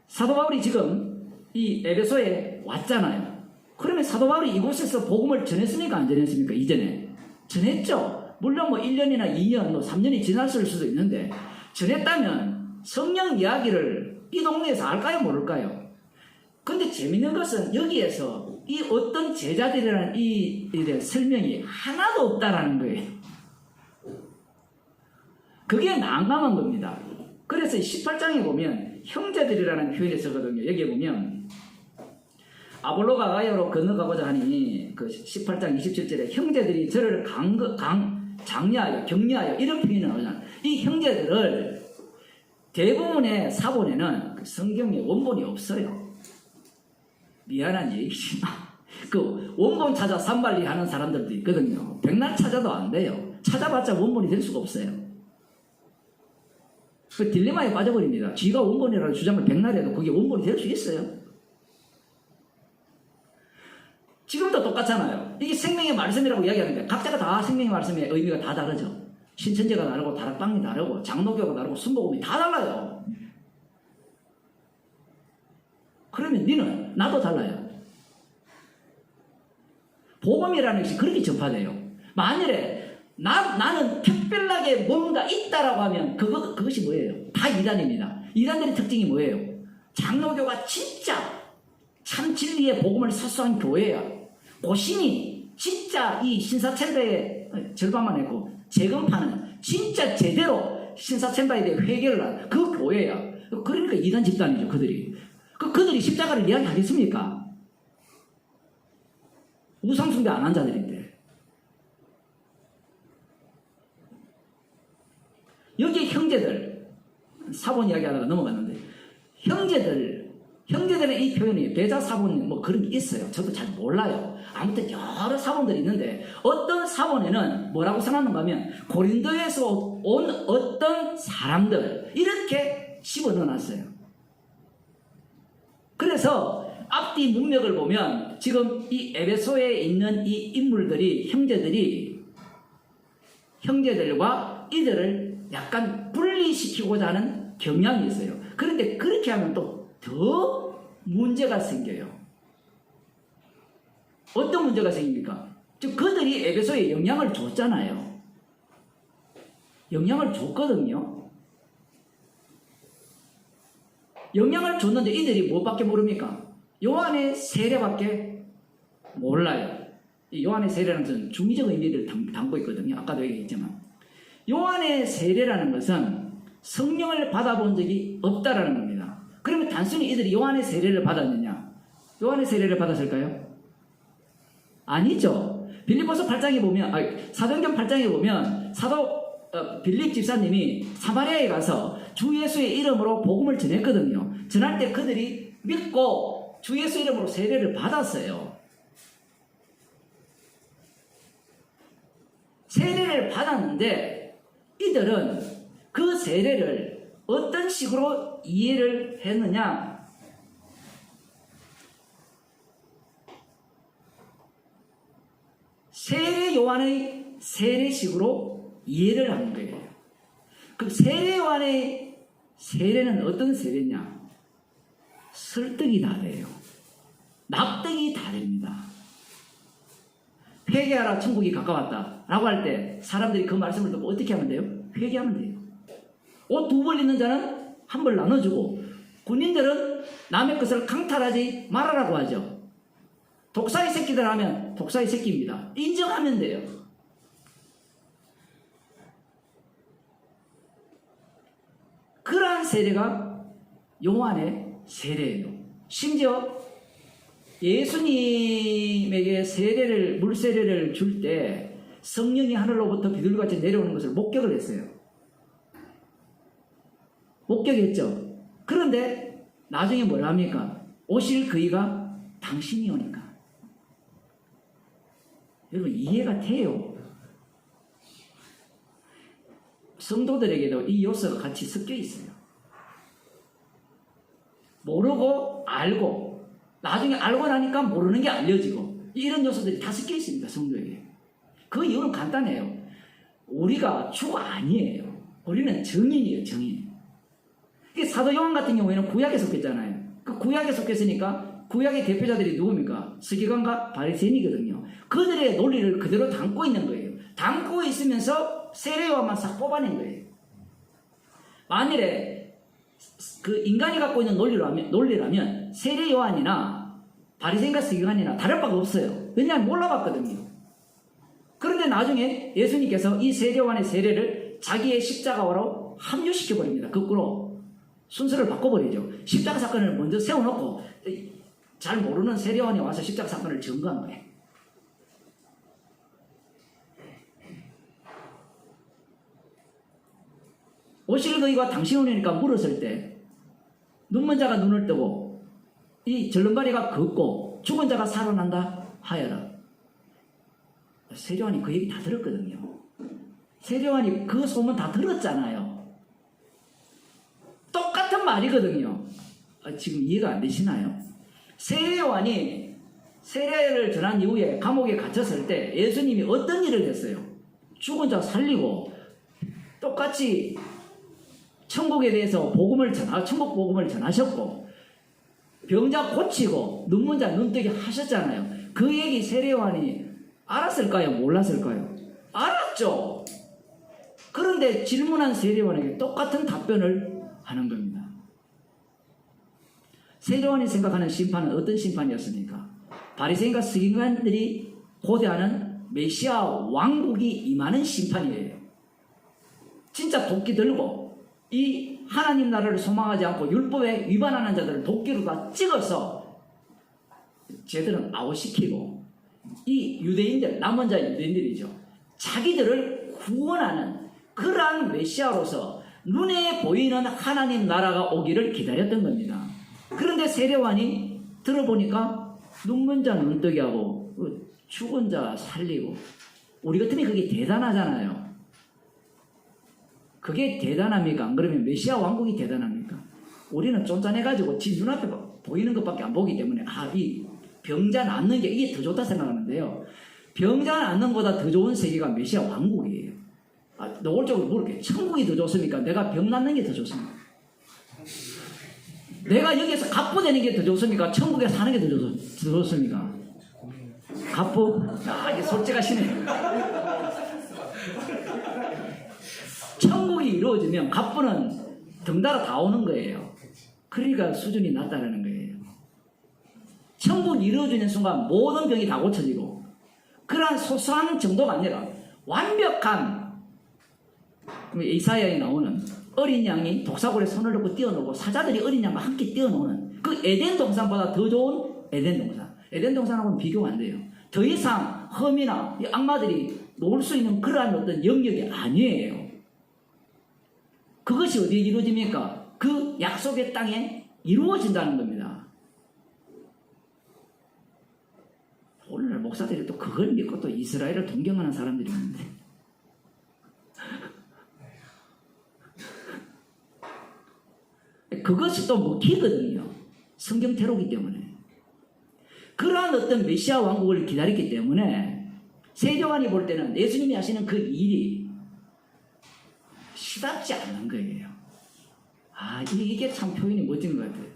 A: 사도 바울이 지금 이 에베소에 왔잖아요. 그러면 사도 바울이 이곳에서 복음을 전했습니까? 안 전했습니까? 이전에 전했죠. 물론 뭐 1년이나 2년, 뭐 3년이 지났을 수도 있는데 전했다면 성령 이야기를 이 동네에서 알까요? 모를까요? 근데 재밌는 것은 여기에서 이 어떤 제자들이라는 이 설명이 하나도 없다라는 거예요. 그게 난감한 겁니다. 그래서 18장에 보면 형제들이라는 표현이 쓰거든요. 여기에 보면 아볼로가 가야로 건너가고자 하니 그 18장 27절에 형제들이 저를 장려하여 격려하여 이런 표현이 나오잖아요. 이 형제들을 대부분의 사본에는 성경에 원본이 없어요. 미안한 얘기지만 그 원본 찾아 산발리 하는 사람들도 있거든요. 백날 찾아도 안 돼요. 찾아봤자 원본이 될 수가 없어요. 그 딜레마에 빠져버립니다. 쥐가 원본이라는 주장을 백날 해도 그게 원본이 될 수 있어요. 지금도 똑같잖아요. 이게 생명의 말씀이라고 이야기하는데 각자가 다 생명의 말씀의 의미가 다 다르죠. 신천지가 다르고 다락방이 다르고 장로교가 다르고 순복음이 다 달라요. 그러면 니는 나도 달라요. 복음이라는 것이 그렇게 전파돼요. 만일에 나는 특별하게 뭔가 있다라고 하면 그것이 뭐예요? 다 이단입니다. 이단들의 특징이 뭐예요? 장로교가 진짜 참 진리의 복음을 사수한 교회야. 고신이 진짜 이 신사천배의 절반만 했고 재건파는 진짜 제대로 신사천배에 대해 회개를 한 그 교회야. 그러니까 이단 집단이죠. 그들이 십자가를 이야기하겠습니까? 우상숭배 안 한 자들인데. 여기에 형제들, 사본 이야기하다가 넘어갔는데 형제들 형제들의 이 표현이 배자 사본 뭐 그런 게 있어요. 저도 잘 몰라요. 아무튼 여러 사본들이 있는데 어떤 사본에는 뭐라고 써놨는가 하면 고린도에서 온 어떤 사람들 이렇게 집어넣어놨어요. 그래서 앞뒤 문맥을 보면 지금 이 에베소에 있는 이 인물들이 형제들과 이들을 약간 분리시키고자 하는 경향이 있어요. 그런데 그렇게 하면 또 더 문제가 생겨요. 어떤 문제가 생깁니까? 즉 그들이 에베소에 영향을 줬잖아요. 영향을 줬거든요. 영향을 줬는데 이들이 뭐밖에 모릅니까? 요한의 세례밖에 몰라요. 이 요한의 세례라는 것은 중의적 의미를 담고 있거든요. 아까도 얘기했지만 요한의 세례라는 것은 성령을 받아본 적이 없다라는 겁니다. 그러면 단순히 이들이 요한의 세례를 받았느냐? 요한의 세례를 받았을까요? 아니죠. 빌립보서 8장에 보면, 사도행전 8장에 보면 사도 빌립 집사님이 사마리아에 가서 주 예수의 이름으로 복음을 전했거든요. 전할 때 그들이 믿고 주 예수 이름으로 세례를 받았어요. 세례를 받았는데 이들은 그 세례를 어떤 식으로 이해를 했느냐? 세례 요한의 세례식으로 이해를 하는 거예요. 그럼 세례 요한의 세례는 어떤 세례냐? 설득이 다르요. 납득이 다릅니다. 회개하라 천국이 가까웠다 라고 할 때 사람들이 그 말씀을 듣고 어떻게 하면 돼요? 회개하면 돼요. 옷 2벌 있는 자는 1벌 나눠주고 군인들은 남의 것을 강탈하지 말아라고 하죠. 독사의 새끼들 하면 독사의 새끼입니다. 인정하면 돼요. 그러한 세례가 요한의 세례예요. 심지어 예수님에게 물세례를 줄 때 성령이 하늘로부터 비둘기같이 내려오는 것을 목격을 했어요. 목격했죠. 그런데 나중에 뭐라 합니까? 오실 그이가 당신이 오니까. 여러분 이해가 돼요. 성도들에게도 이 요소가 같이 섞여 있어요. 모르고 알고 나중에 알고 나니까 모르는 게 알려지고 이런 요소들이 다 섞여 있습니다. 성도에게. 그 이유는 간단해요. 우리가 주가 아니에요. 우리는 증인이에요. 증인. 사도 요한 같은 경우에는 구약에 속했잖아요. 그 구약에 속했으니까 구약의 대표자들이 누굽니까? 서기관과 바리새인이거든요. 그들의 논리를 그대로 담고 있는 거예요. 담고 있으면서 세례 요한만 싹 뽑아낸 거예요. 만일에 그 인간이 갖고 있는 논리라면 세례 요한이나 바리새인과 서기관이나 다를 바가 없어요. 왜냐하면 몰라봤거든요. 그런데 나중에 예수님께서 이 세례 요한의 세례를 자기의 십자가로 합류시켜버립니다. 거꾸로 순서를 바꿔버리죠. 십자가 사건을 먼저 세워놓고 잘 모르는 세례 요한이 와서 십자가 사건을 증거한 거예요. 오실 그이가 당신 오니까 물었을 때 눈먼 자가 눈을 뜨고 이 절름발이가 걷고 죽은 자가 살아난다 하여라. 세례 요한이 그 얘기 다 들었거든요. 세례 요한이 그 소문 다 들었잖아요. 똑같은 말이거든요. 지금 이해가 안 되시나요? 세례 요한이 세례를 전한 이후에 감옥에 갇혔을 때 예수님이 어떤 일을 했어요? 죽은 자 살리고 똑같이 천국에 대해서 천국 복음을 전하셨고 병자 고치고 눈먼 자 눈뜨게 하셨잖아요. 그 얘기 세례 요한이 알았을까요? 몰랐을까요? 알았죠. 그런데 질문한 세례 요한에게 똑같은 답변을 하는 겁니다. 세례 요한이 생각하는 심판은 어떤 심판이었습니까? 바리새인과 서기관들이 고대하는 메시아 왕국이 임하는 심판이에요. 진짜 도끼 들고 이 하나님 나라를 소망하지 않고 율법에 위반하는 자들을 도끼로 다 찍어서 쟤들은 아웃시키고 이 유대인들, 남은 자 유대인들이죠. 자기들을 구원하는 그러한 메시아로서 눈에 보이는 하나님 나라가 오기를 기다렸던 겁니다. 그런데 세례관이 들어보니까 눈먼 자 눈뜨게 하고 죽은 자 살리고, 우리 같으면 그게 대단하잖아요. 그게 대단합니까? 안 그러면 메시아 왕국이 대단합니까? 우리는 쫀쫀해가지고 지 눈앞에 보이는 것밖에 안 보기 때문에 이 병자 낫는 게 이게 더 좋다 생각하는데요. 병자 낫는 것보다 더 좋은 세계가 메시아 왕국이에요. 노골적으로 물을게요. 천국이 더 좋습니까? 내가 병 낫는 게 더 좋습니까? 내가 여기서 갑부 되는 게 더 좋습니까? 천국에 사는 게 더 좋습니까? 갑부? 이게 솔직하시네. 천국이 이루어지면 갑부는 덩달아 다 오는 거예요. 그러니까 수준이 낮다라는 거예요. 천국이 이루어지는 순간 모든 병이 다 고쳐지고, 그러한 소소한 정도가 아니라 완벽한, 이사야에 나오는 어린 양이 독사골에 손을 넣고 뛰어놀고 사자들이 어린 양과 함께 뛰어노는 그 에덴 동산보다 더 좋은 에덴 동산. 에덴 동산하고는 비교가 안 돼요. 더 이상 험이나 악마들이 놀 수 있는 그러한 어떤 영역이 아니에요. 그것이 어디에 이루어집니까? 그 약속의 땅에 이루어진다는 겁니다. 오늘날 목사들이 또 그걸 믿고 또 이스라엘을 동경하는 사람들이 있는데, 그것이 또 먹히거든요. 성경 테러기 때문에. 그러한 어떤 메시아 왕국을 기다렸기 때문에 세례요한이 볼 때는 예수님이 하시는 그 일이 시답지 않는 거예요. 이게 참 표현이 멋진 것 같아요.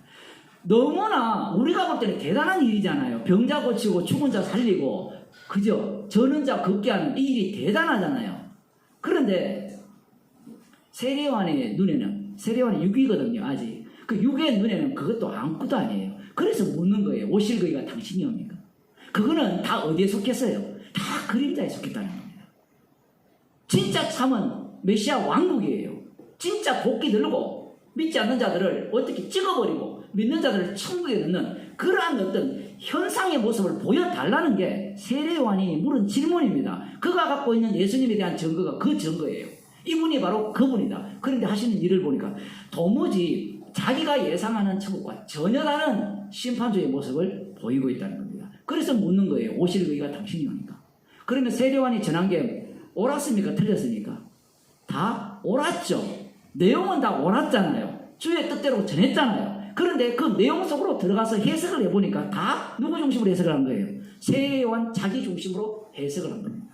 A: 너무나 우리가 볼 때는 대단한 일이잖아요. 병자 고치고 죽은 자 살리고, 그죠? 저는 자 걷게 하는 이 일이 대단하잖아요. 그런데 세례요한의 눈에는, 세례요한이 육이거든요, 아직. 그 육의 눈에는 그것도 아무것도 아니에요. 그래서 묻는 거예요. 오실 거기가 당신이 옵니까? 그거는 다 어디에 속했어요? 다 그림자에 속했다는 겁니다. 진짜 참은 메시아 왕국이에요. 진짜 복귀 들고 믿지 않는 자들을 어떻게 찍어버리고 믿는 자들을 천국에 넣는 그러한 어떤 현상의 모습을 보여달라는 게 세례요한이 물은 질문입니다. 그가 갖고 있는 예수님에 대한 증거가 그 증거예요. 이분이 바로 그분이다. 그런데 하시는 일을 보니까 도무지 자기가 예상하는 천국과 전혀 다른 심판주의 모습을 보이고 있다는 겁니다. 그래서 묻는 거예요. 오실 거기가 당신이 오니까. 그러면 세례요한이 전한 게 옳았습니까? 틀렸습니까? 다 옳았죠. 내용은 다 옳았잖아요. 주의 뜻대로 전했잖아요. 그런데 그 내용 속으로 들어가서 해석을 해보니까 다 누구 중심으로 해석을 한 거예요? 세례요한 자기 중심으로 해석을 한 겁니다.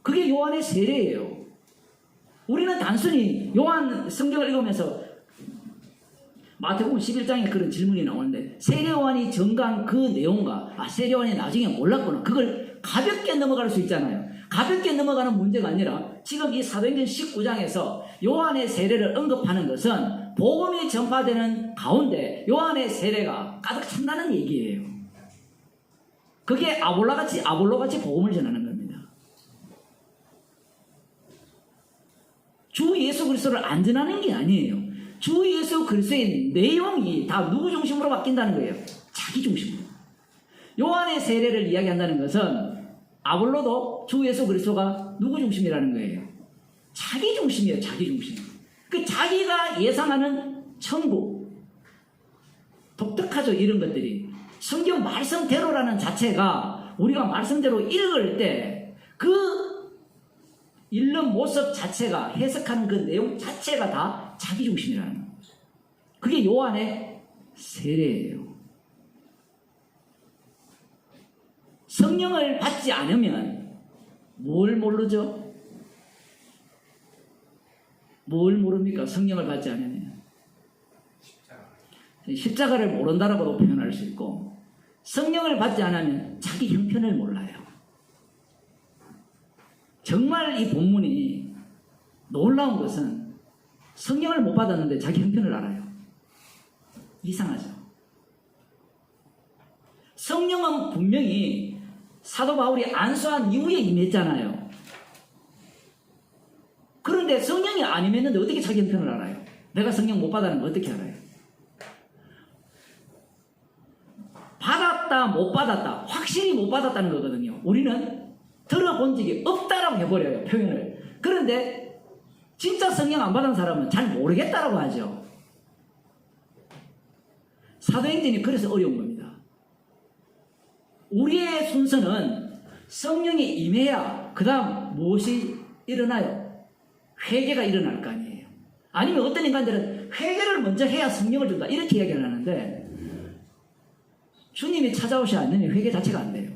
A: 그게 요한의 세례예요. 우리는 단순히 요한 성경을 읽으면서 마태복음 11장에 그런 질문이 나오는데 세례요한이 전간 그 내용과 세례요한이 나중에 몰랐구나, 그걸 가볍게 넘어갈 수 있잖아요. 가볍게 넘어가는 문제가 아니라 지금 이 사도행전 19장에서 요한의 세례를 언급하는 것은 복음이 전파되는 가운데 요한의 세례가 가득 찬다는 얘기예요. 그게 아볼로같이 복음을 전하는 겁니다. 주 예수 그리스도를 안 전하는 게 아니에요. 주 예수 그리스도의 내용이 다 누구 중심으로 바뀐다는 거예요? 자기 중심으로. 요한의 세례를 이야기한다는 것은 아볼로도 주 예수 그리스도가 누구 중심이라는 거예요? 자기 중심이에요. 자기 중심. 그 자기가 예상하는 천국. 독특하죠, 이런 것들이. 성경 말씀대로라는 자체가 우리가 말씀대로 읽을 때 그 읽는 모습 자체가, 해석하는 그 내용 자체가 다 자기 중심이라는 거예요. 그게 요한의 세례예요. 성령을 받지 않으면 뭘 모르죠? 뭘 모릅니까? 성령을 받지 않으면 십자가를 모른다라고도 표현할 수 있고, 성령을 받지 않으면 자기 형편을 몰라요. 정말 이 본문이 놀라운 것은 성령을 못 받았는데 자기 형편을 알아요. 이상하죠? 성령은 분명히 사도 바울이 안수한 이후에 임했잖아요. 그런데 성령이 안 임했는데 어떻게 자기 형편을 알아요? 내가 성령 못 받았는 거 어떻게 알아요? 받았다 못 받았다, 확실히 못 받았다는 거거든요. 우리는 들어본 적이 없다라고 해버려요, 표현을. 그런데 진짜 성령 안 받은 사람은 잘 모르겠다라고 하죠. 사도행전이 그래서 어려운 겁니다. 우리의 순서는 성령이 임해야 그 다음 무엇이 일어나요? 회개가 일어날 거 아니에요. 아니면 어떤 인간들은 회개를 먼저 해야 성령을 준다 이렇게 이야기를 하는데 주님이 찾아오지 않으면 회개 자체가 안 돼요.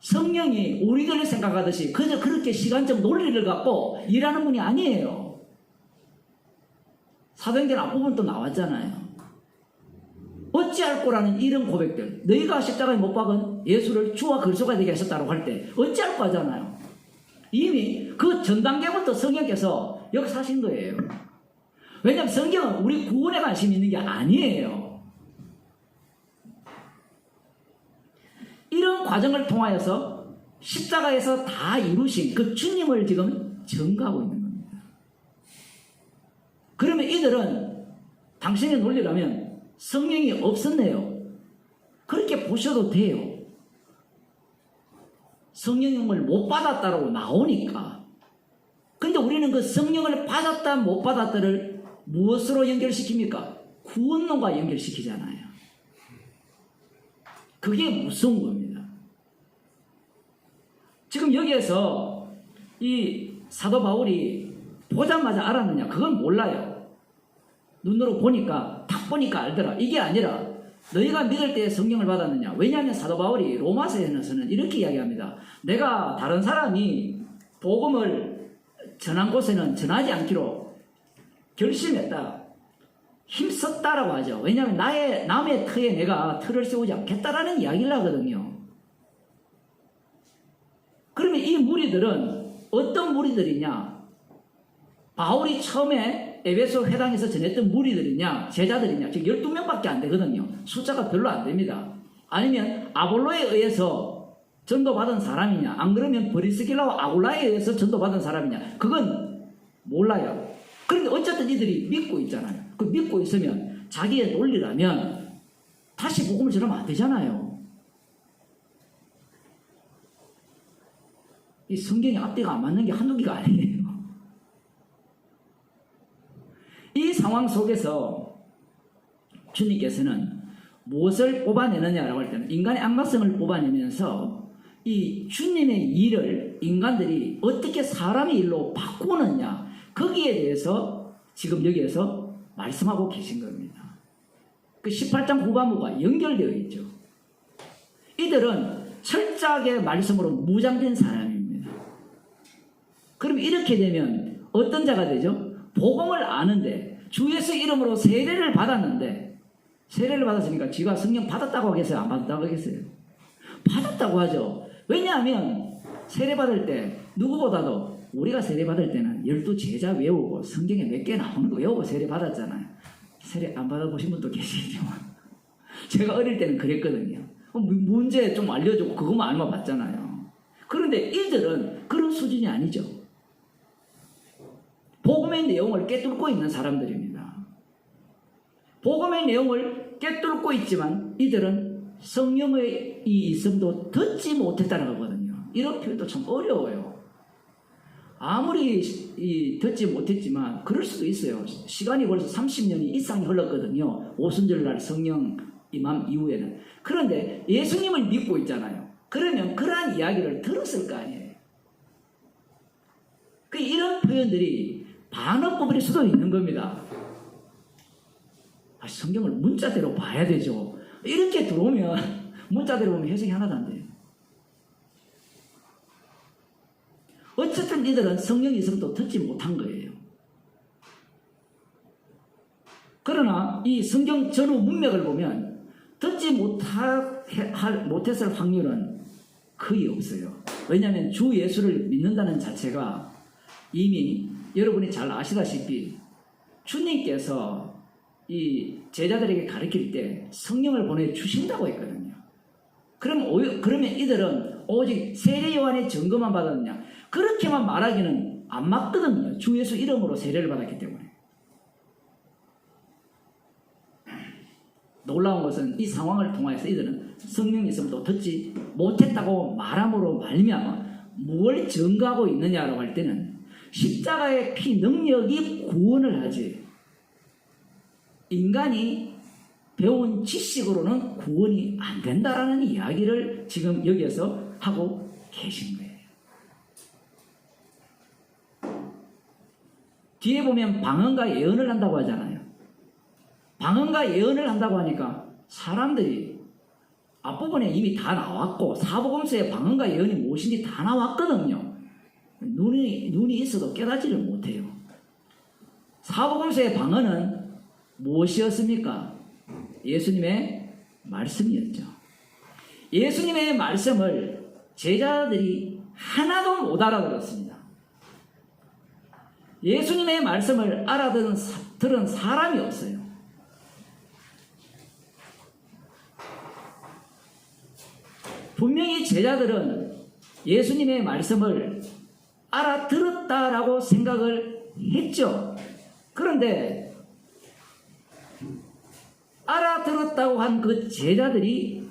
A: 성령이 우리들 생각하듯이 그저 그렇게 시간적 논리를 갖고 일하는 분이 아니에요. 사도행전 앞부분 또 나왔잖아요. 어찌할 거라는 이런 고백들. 너희가 십자가에 못 박은 예수를 주와 그리스도가 되게 하셨다고 할 때 어찌할 거잖아요. 이미 그 전 단계부터 성령께서 역사하신 거예요. 왜냐하면 성경은 우리 구원에 관심이 있는 게 아니에요. 이런 과정을 통하여서 십자가에서 다 이루신 그 주님을 지금 증거하고 있는 겁니다. 그러면 이들은 당신의 논리라면 성령이 없었네요. 그렇게 보셔도 돼요. 성령을 못 받았다고 나오니까. 근데 우리는 그 성령을 받았다 못 받았다를 무엇으로 연결시킵니까? 구원론과 연결시키잖아요. 그게 무서운 겁니다. 지금 여기에서 이 사도 바울이 보자마자 알았느냐? 그건 몰라요. 눈으로 보니까 딱 보니까 알더라. 이게 아니라 너희가 믿을 때 성령을 받았느냐? 왜냐하면 사도 바울이 로마서에서는 이렇게 이야기합니다. 내가 다른 사람이 복음을 전한 곳에는 전하지 않기로 결심했다. 힘썼다라고 하죠. 왜냐하면 남의 터에 내가 틀을 세우지 않겠다라는 이야기를 하거든요. 그러면 이 무리들은 어떤 무리들이냐? 바울이 처음에 에베소 회당에서 전했던 무리들이냐? 제자들이냐? 즉 12명밖에 안 되거든요. 숫자가 별로 안 됩니다. 아니면 아볼로에 의해서 전도받은 사람이냐? 안 그러면 브리스길라와 아굴라에 의해서 전도받은 사람이냐? 그건 몰라요. 그런데 어쨌든 이들이 믿고 있잖아요. 그 믿고 있으면 자기의 논리라면 다시 복음을 전하면 안 되잖아요. 이 성경이 앞뒤가 안 맞는 게 한두 개가 아니에요. 이 상황 속에서 주님께서는 무엇을 뽑아내느냐라고 할 때는 인간의 악마성을 뽑아내면서 이 주님의 일을 인간들이 어떻게 사람의 일로 바꾸느냐 거기에 대해서 지금 여기에서 말씀하고 계신 겁니다. 그 18장 후반부가 연결되어 있죠. 이들은 철저하게 말씀으로 무장된 사람입니다. 그럼 이렇게 되면 어떤 자가 되죠? 복음을 아는데 주 예수 이름으로 세례를 받았는데 세례를 받았으니까 지가 성령 받았다고 하겠어요? 안 받았다고 하겠어요? 받았다고 하죠. 왜냐하면 세례 받을 때 누구보다도 우리가 세례 받을 때는 12제자 외우고 성경에 몇 개 나오는 거 외우고 세례 받았잖아요. 세례 안 받아보신 분도 계시지만 제가 어릴 때는 그랬거든요. 문제 좀 알려주고 그것만 알면 받잖아요. 그런데 이들은 그런 수준이 아니죠. 복음의 내용을 꿰뚫고 있는 사람들입니다. 복음의 내용을 꿰뚫고 있지만 이들은 성령의 이 있음도 듣지 못했다는 거거든요. 이런 표현도 참 어려워요. 아무리 듣지 못했지만 그럴 수도 있어요. 시간이 벌써 30년이 이상이 흘렀거든요. 오순절날 성령 임함 이후에는. 그런데 예수님을 믿고 있잖아요. 그러면 그러한 이야기를 들었을 거 아니에요. 이런 표현들이 반어법일 수도 있는 겁니다. 성경을 문자대로 봐야 되죠. 이렇게 들어오면 문자대로 보면 해석이 하나도 안 돼요. 어쨌든 이들은 성령이 있음도 듣지 못한 거예요. 그러나 이 성경 전후 문맥을 보면 듣지 못했을 확률은 거의 없어요. 왜냐하면 주 예수를 믿는다는 자체가 이미 여러분이 잘 아시다시피 주님께서 이 제자들에게 가르칠 때 성령을 보내주신다고 했거든요. 그러면 이들은 오직 세례 요한의 증거만 받았느냐? 그렇게만 말하기는 안 맞거든요. 주 예수 이름으로 세례를 받았기 때문에. 놀라운 것은 이 상황을 통해서 이들은 성령이 있음도 듣지 못했다고 말함으로 말미암아 뭘 증거하고 있느냐라고 할 때는 십자가의 피 능력이 구원을 하지 인간이 배운 지식으로는 구원이 안 된다라는 이야기를 지금 여기에서 하고 계신 거예요. 뒤에 보면 방언과 예언을 한다고 하잖아요. 방언과 예언을 한다고 하니까 사람들이 앞부분에 이미 다 나왔고 사복음서에 방언과 예언이 무엇인지 다 나왔거든요. 눈이 있어도 깨닫지를 못해요. 사복음서의 방언은 무엇이었습니까? 예수님의 말씀이었죠. 예수님의 말씀을 제자들이 하나도 못 알아들었습니다. 예수님의 말씀을 알아들은 사람이 없어요. 분명히 제자들은 예수님의 말씀을 알아들었다라고 생각을 했죠. 그런데 알아들었다고 한 그 제자들이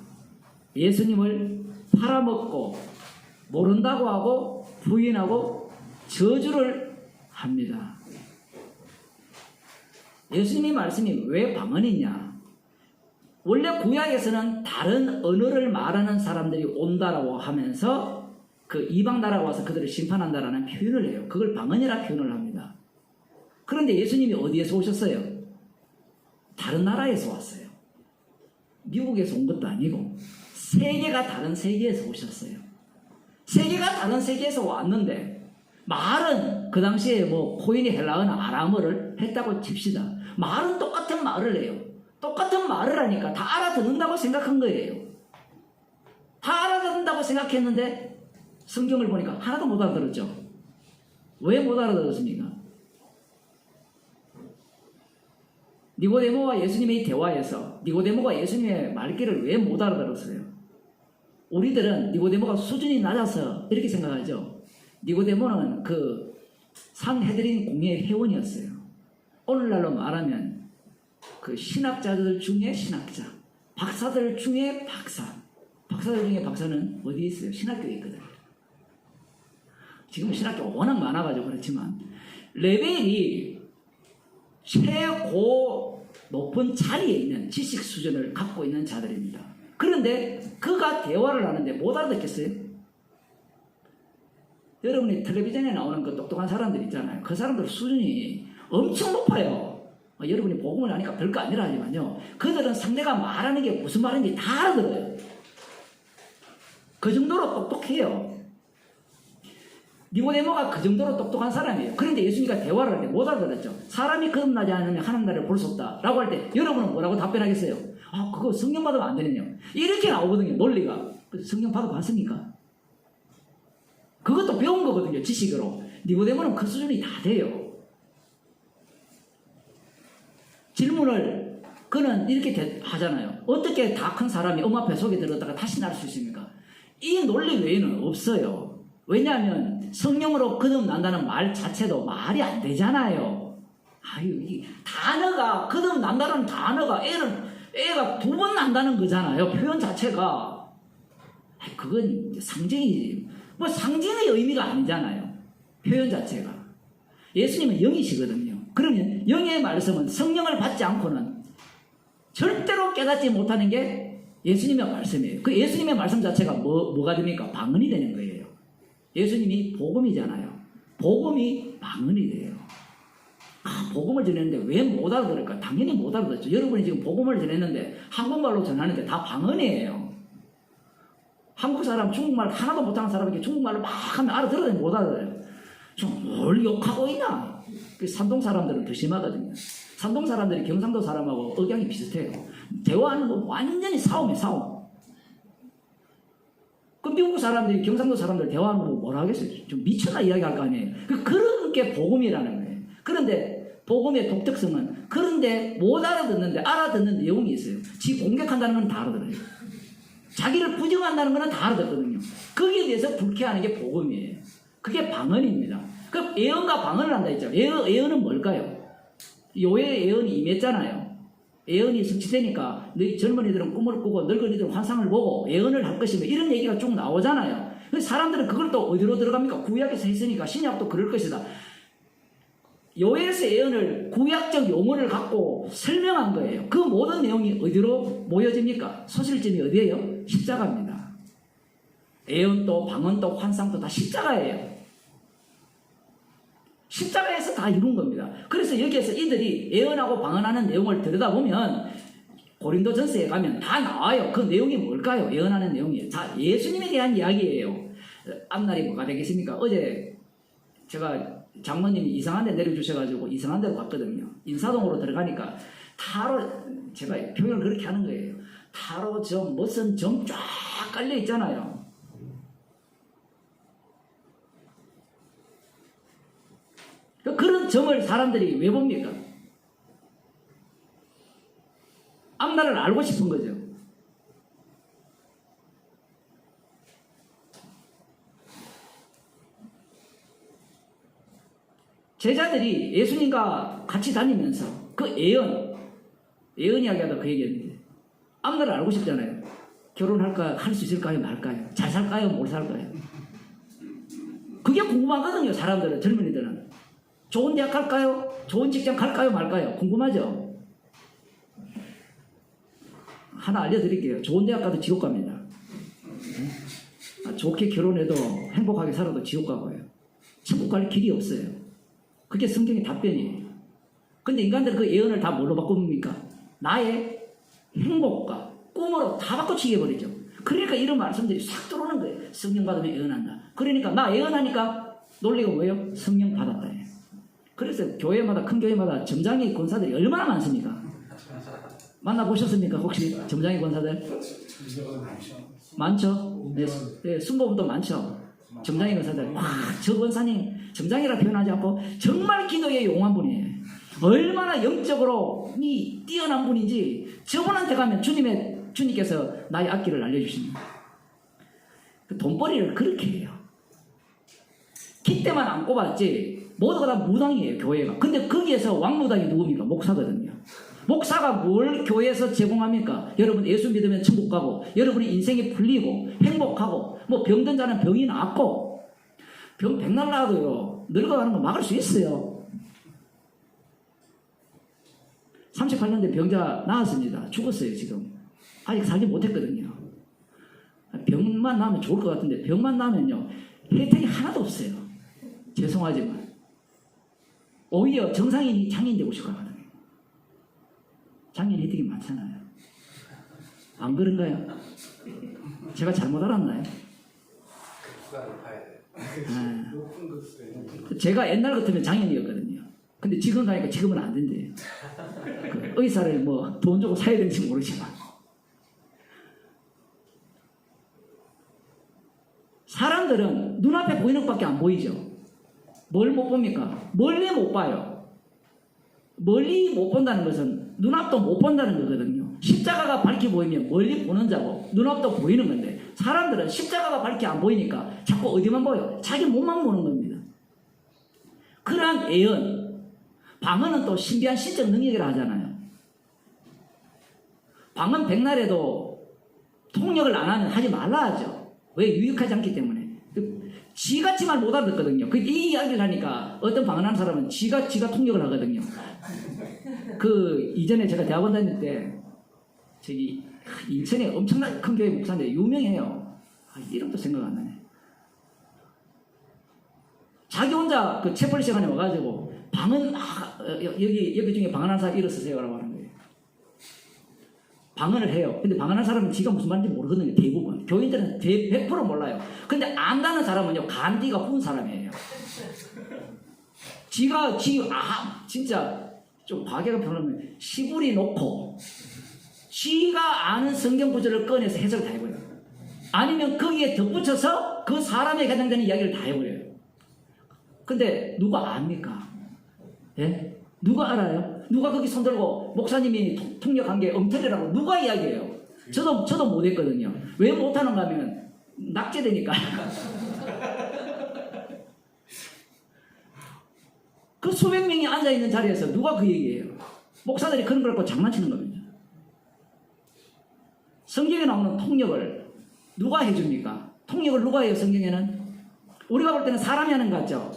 A: 예수님을 팔아먹고 모른다고 하고 부인하고 저주를 합니다. 예수님의 말씀이 왜 방언이냐? 원래 구약에서는 다른 언어를 말하는 사람들이 온다라고 하면서 그 이방 나라가 와서 그들을 심판한다라는 표현을 해요. 그걸 방언이라 표현을 합니다. 그런데 예수님이 어디에서 오셨어요? 다른 나라에서 왔어요. 미국에서 온 것도 아니고 세계가 다른 세계에서 오셨어요. 세계가 다른 세계에서 왔는데 말은 그 당시에 뭐 코인이 헬라어나 아람어를 했다고 칩시다. 말은 똑같은 말을 해요. 똑같은 말을 하니까 다 알아듣는다고 생각한 거예요. 다 알아듣는다고 생각했는데 성경을 보니까 하나도 못 알아들었죠. 왜 못 알아들었습니까? 니고데모와 예수님의 대화에서 니고데모가 예수님의 말귀를 왜 못 알아들었어요? 우리들은 니고데모가 수준이 낮아서 이렇게 생각하죠. 니고데모는 그 상헤드린 공회의 회원이었어요. 오늘날로 말하면 그 신학자들 중에 신학자, 박사들 중에 박사, 박사들 중에 박사는 어디 있어요? 신학교에 있거든요. 지금 신학교가 워낙 많아가지고 그렇지만 레벨이 최고 높은 자리에 있는 지식 수준을 갖고 있는 자들입니다. 그런데 그가 대화를 하는데 못 알아듣겠어요? 여러분이 텔레비전에 나오는 그 똑똑한 사람들 있잖아요. 그 사람들 수준이 엄청 높아요. 여러분이 복음을 하니까 별거 아니라 하지만요. 그들은 상대가 말하는 게 무슨 말인지 다 알아들어요. 그 정도로 똑똑해요. 니고데모가 그 정도로 똑똑한 사람이에요. 그런데 예수님과 대화를 할 때 못 알아들었죠. 사람이 거듭나지 않으면 하나님 나라를 볼 수 없다 라고 할 때 여러분은 뭐라고 답변하겠어요? 아, 그거 성령 받으면 안 되느냐, 이렇게 나오거든요. 논리가. 성령 받아봤습니까? 그것도 배운 거거든요. 지식으로. 니고데모는 그 수준이 다 돼요. 질문을 그는 이렇게 하잖아요. 어떻게 다 큰 사람이 엄마 배 속에 들었다가 다시 날 수 있습니까? 이 논리 외에는 없어요. 왜냐하면 성령으로 거듭난다는 말 자체도 말이 안 되잖아요. 아유, 이 단어가, 거듭난다는 단어가 애가 2번 난다는 거잖아요. 표현 자체가. 그건 상징이지. 뭐 상징의 의미가 아니잖아요. 표현 자체가. 예수님은 영이시거든요. 그러면 영의 말씀은 성령을 받지 않고는 절대로 깨닫지 못하는 게 예수님의 말씀이에요. 그 예수님의 말씀 자체가 뭐가 됩니까? 방언이 되는 거예요. 예수님이 복음이잖아요. 복음이 방언이 돼요. 아, 복음을 전했는데 왜 못 알아들을까? 당연히 못 알아듣죠. 여러분이 지금 복음을 전했는데 한국말로 전하는데 다 방언이에요. 한국 사람 중국말 하나도 못하는 사람에게 중국말로 막 하면 알아들어요? 못 알아들어요? 좀 뭘 욕하고 있나? 산동 사람들은 더 심하거든요. 산동 사람들이 경상도 사람하고 억양이 비슷해요. 대화하는 거 완전히 싸움이에요. 싸움. 그 미국 사람들이 경상도 사람들 대화하는 거 뭐라 하겠어요? 좀 미쳐나 이야기할 거 아니에요. 그런 게 복음이라는 거예요. 그런데 복음의 독특성은 그런데 못 알아듣는데 알아듣는 내용이 있어요. 지 공격한다는 건 다 알아들어요. 자기를 부정한다는 건 다 알아듣거든요. 거기에 대해서 불쾌하는 게 복음이에요. 그게 방언입니다. 그 예언과 방언을 한다 했죠. 예언은 뭘까요? 요의 예언이 임했잖아요. 예언이 성취되니까 너희 젊은이들은 꿈을 꾸고 늙은이들은 환상을 보고 예언을 할 것이며 이런 얘기가 쭉 나오잖아요. 사람들은 그걸 또 어디로 들어갑니까? 구약에서 했으니까 신약도 그럴 것이다. 요엘서 예언을 구약적 용어를 갖고 설명한 거예요. 그 모든 내용이 어디로 모여집니까? 소실점이 어디예요? 십자가입니다. 예언도 방언도 환상도 다 십자가예요. 십자가에서 다 이룬 겁니다. 그래서 여기에서 이들이 예언하고 방언하는 내용을 들여다보면 고린도전서에 가면 다 나와요. 그 내용이 뭘까요? 예언하는 내용이 다 예수님에 대한 이야기예요. 앞날이 뭐가 되겠습니까? 어제 제가 장모님이 이상한 데 내려주셔가지고 이상한 데로 갔거든요. 인사동으로 들어가니까 타로, 제가 표현을 그렇게 하는 거예요. 타로 점, 무슨 점 쫙 깔려 있잖아요. 그런 점을 사람들이 왜 봅니까? 앞날을 알고 싶은 거죠. 제자들이 예수님과 같이 다니면서 그 예언 이야기하다 그 얘기했는데 앞날을 알고 싶잖아요. 결혼할까, 할 수 있을까요, 말까요? 잘 살까요, 못 살까요? 그게 궁금하거든요, 사람들은, 젊은이들은. 좋은 대학 갈까요? 좋은 직장 갈까요, 말까요? 궁금하죠? 하나 알려드릴게요. 좋은 대학 가도 지옥 갑니다. 좋게 결혼해도 행복하게 살아도 지옥 가고요. 천국 갈 길이 없어요. 그게 성경의 답변이에요. 근데 인간들은 그 예언을 다 뭘로 바꿉니까? 나의 행복과 꿈으로 다 바꿔치기 해버리죠. 그러니까 이런 말씀들이 싹 들어오는 거예요. 성령 받으면 예언한다. 그러니까 나 예언하니까 논리가 뭐예요? 성령 받았다. 그래서 교회마다, 큰 교회마다 점장이 권사들이 얼마나 많습니까? 만나보셨습니까? 혹시 점장이 권사들? 많죠? 네, 네, 순복음도 많죠? 점장이 권사들. 와, 저 권사님 점장이라 표현하지 않고 정말 기도에 용한 분이에요. 얼마나 영적으로 뛰어난 분인지 저분한테 가면 주님께서 나의 앞길을 알려주십니다. 돈벌이를 그렇게 해요. 깃대만 안 꼽았지 모두가 다 무당이에요, 교회가. 근데 거기에서 왕무당이 누굽니까? 목사거든요. 목사가 뭘 교회에서 제공합니까? 여러분 예수 믿으면 천국 가고, 여러분이 인생이 풀리고 행복하고, 뭐 병든 자는 병이 낫고, 병 백날 나도요 늙어가는 거 막을 수 있어요. 38년 된 병자 나았습니다. 죽었어요. 지금 아직 살지 못했거든요. 병만 나면 좋을 것 같은데 병만 나면요 혜택이 하나도 없어요. 죄송하지만 오히려 정상인이 장인 되고 싶거든요. 장인 혜택이 많잖아요. 안 그런가요? 제가 잘못 알았나요? 제가 옛날 같으면 장인이었거든요. 근데 지금 가니까 지금은 안 된대요. 그 의사를 뭐 돈 주고 사야 되는지 모르지만 사람들은 눈앞에 보이는 것밖에 안 보이죠. 뭘 못 봅니까? 멀리 못 봐요. 멀리 못 본다는 것은 눈앞도 못 본다는 거거든요. 십자가가 밝게 보이면 멀리 보는 자고 눈앞도 보이는 건데 사람들은 십자가가 밝게 안 보이니까 자꾸 어디만 보여? 자기 몸만 보는 겁니다. 그러한 예언, 방언은 또 신비한 신적 능력이라 하잖아요. 방언 백날에도 통역을 안 하면 하지 말라 하죠. 왜? 유익하지 않기 때문에. 지같이 말 못 알아듣거든요. 이 이야기를 하니까 어떤 방언하는 사람은 지가 통역을 하거든요. 그 이전에 제가 대학원 다닐 때 저기 인천에 엄청나게 큰 교회 목사인데 유명해요. 이름도 생각 안 나네. 자기 혼자 그 채플 시간에 와가지고 방언 여기 중에 방언하는 사람 일어서세요라고 하는 거예요. 방언을 해요. 근데 방언하는 사람은 지가 무슨 말인지 모르거든요. 대부분 교인들은 100% 몰라요. 근데 안다는 사람은요 간디가 부은 사람이에요. 지가 진짜 좀 과격한 표현하면 시부리 놓고 지가 아는 성경 구절을 꺼내서 해석을 다 해버려요. 아니면 거기에 덧붙여서 그 사람에 해당되는 이야기를 다 해버려요. 근데 누가 압니까? 예? 누가 알아요? 누가 거기 손들고 목사님이 통역한 게 엉터리라고 누가 이야기해요? 저도 못했거든요. 왜 못하는가 하면 낙제되니까. 그 수백 명이 앉아있는 자리에서 누가 그 얘기해요? 목사들이 그런 걸 갖고 장난치는 겁니다. 성경에 나오는 통역을 누가 해줍니까? 통역을 누가 해요, 성경에는? 우리가 볼 때는 사람이 하는 것 같죠?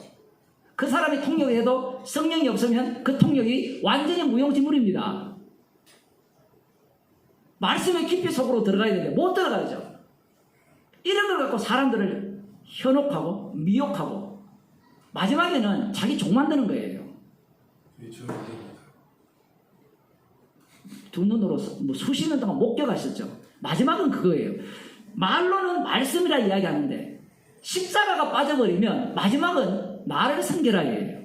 A: 그 사람이 통역을 해도 성령이 없으면 그 통역이 완전히 무용지물입니다. 말씀의 깊이 속으로 들어가야 되는데 못 들어가죠. 이런 걸 갖고 사람들을 현혹하고 미혹하고 마지막에는 자기 종 만드는 거예요. 두 눈으로 뭐 수십 년 동안 목격하셨죠. 마지막은 그거예요. 말로는 말씀이라 이야기하는데 십자가가 빠져버리면 마지막은 나를 섬겨라예요.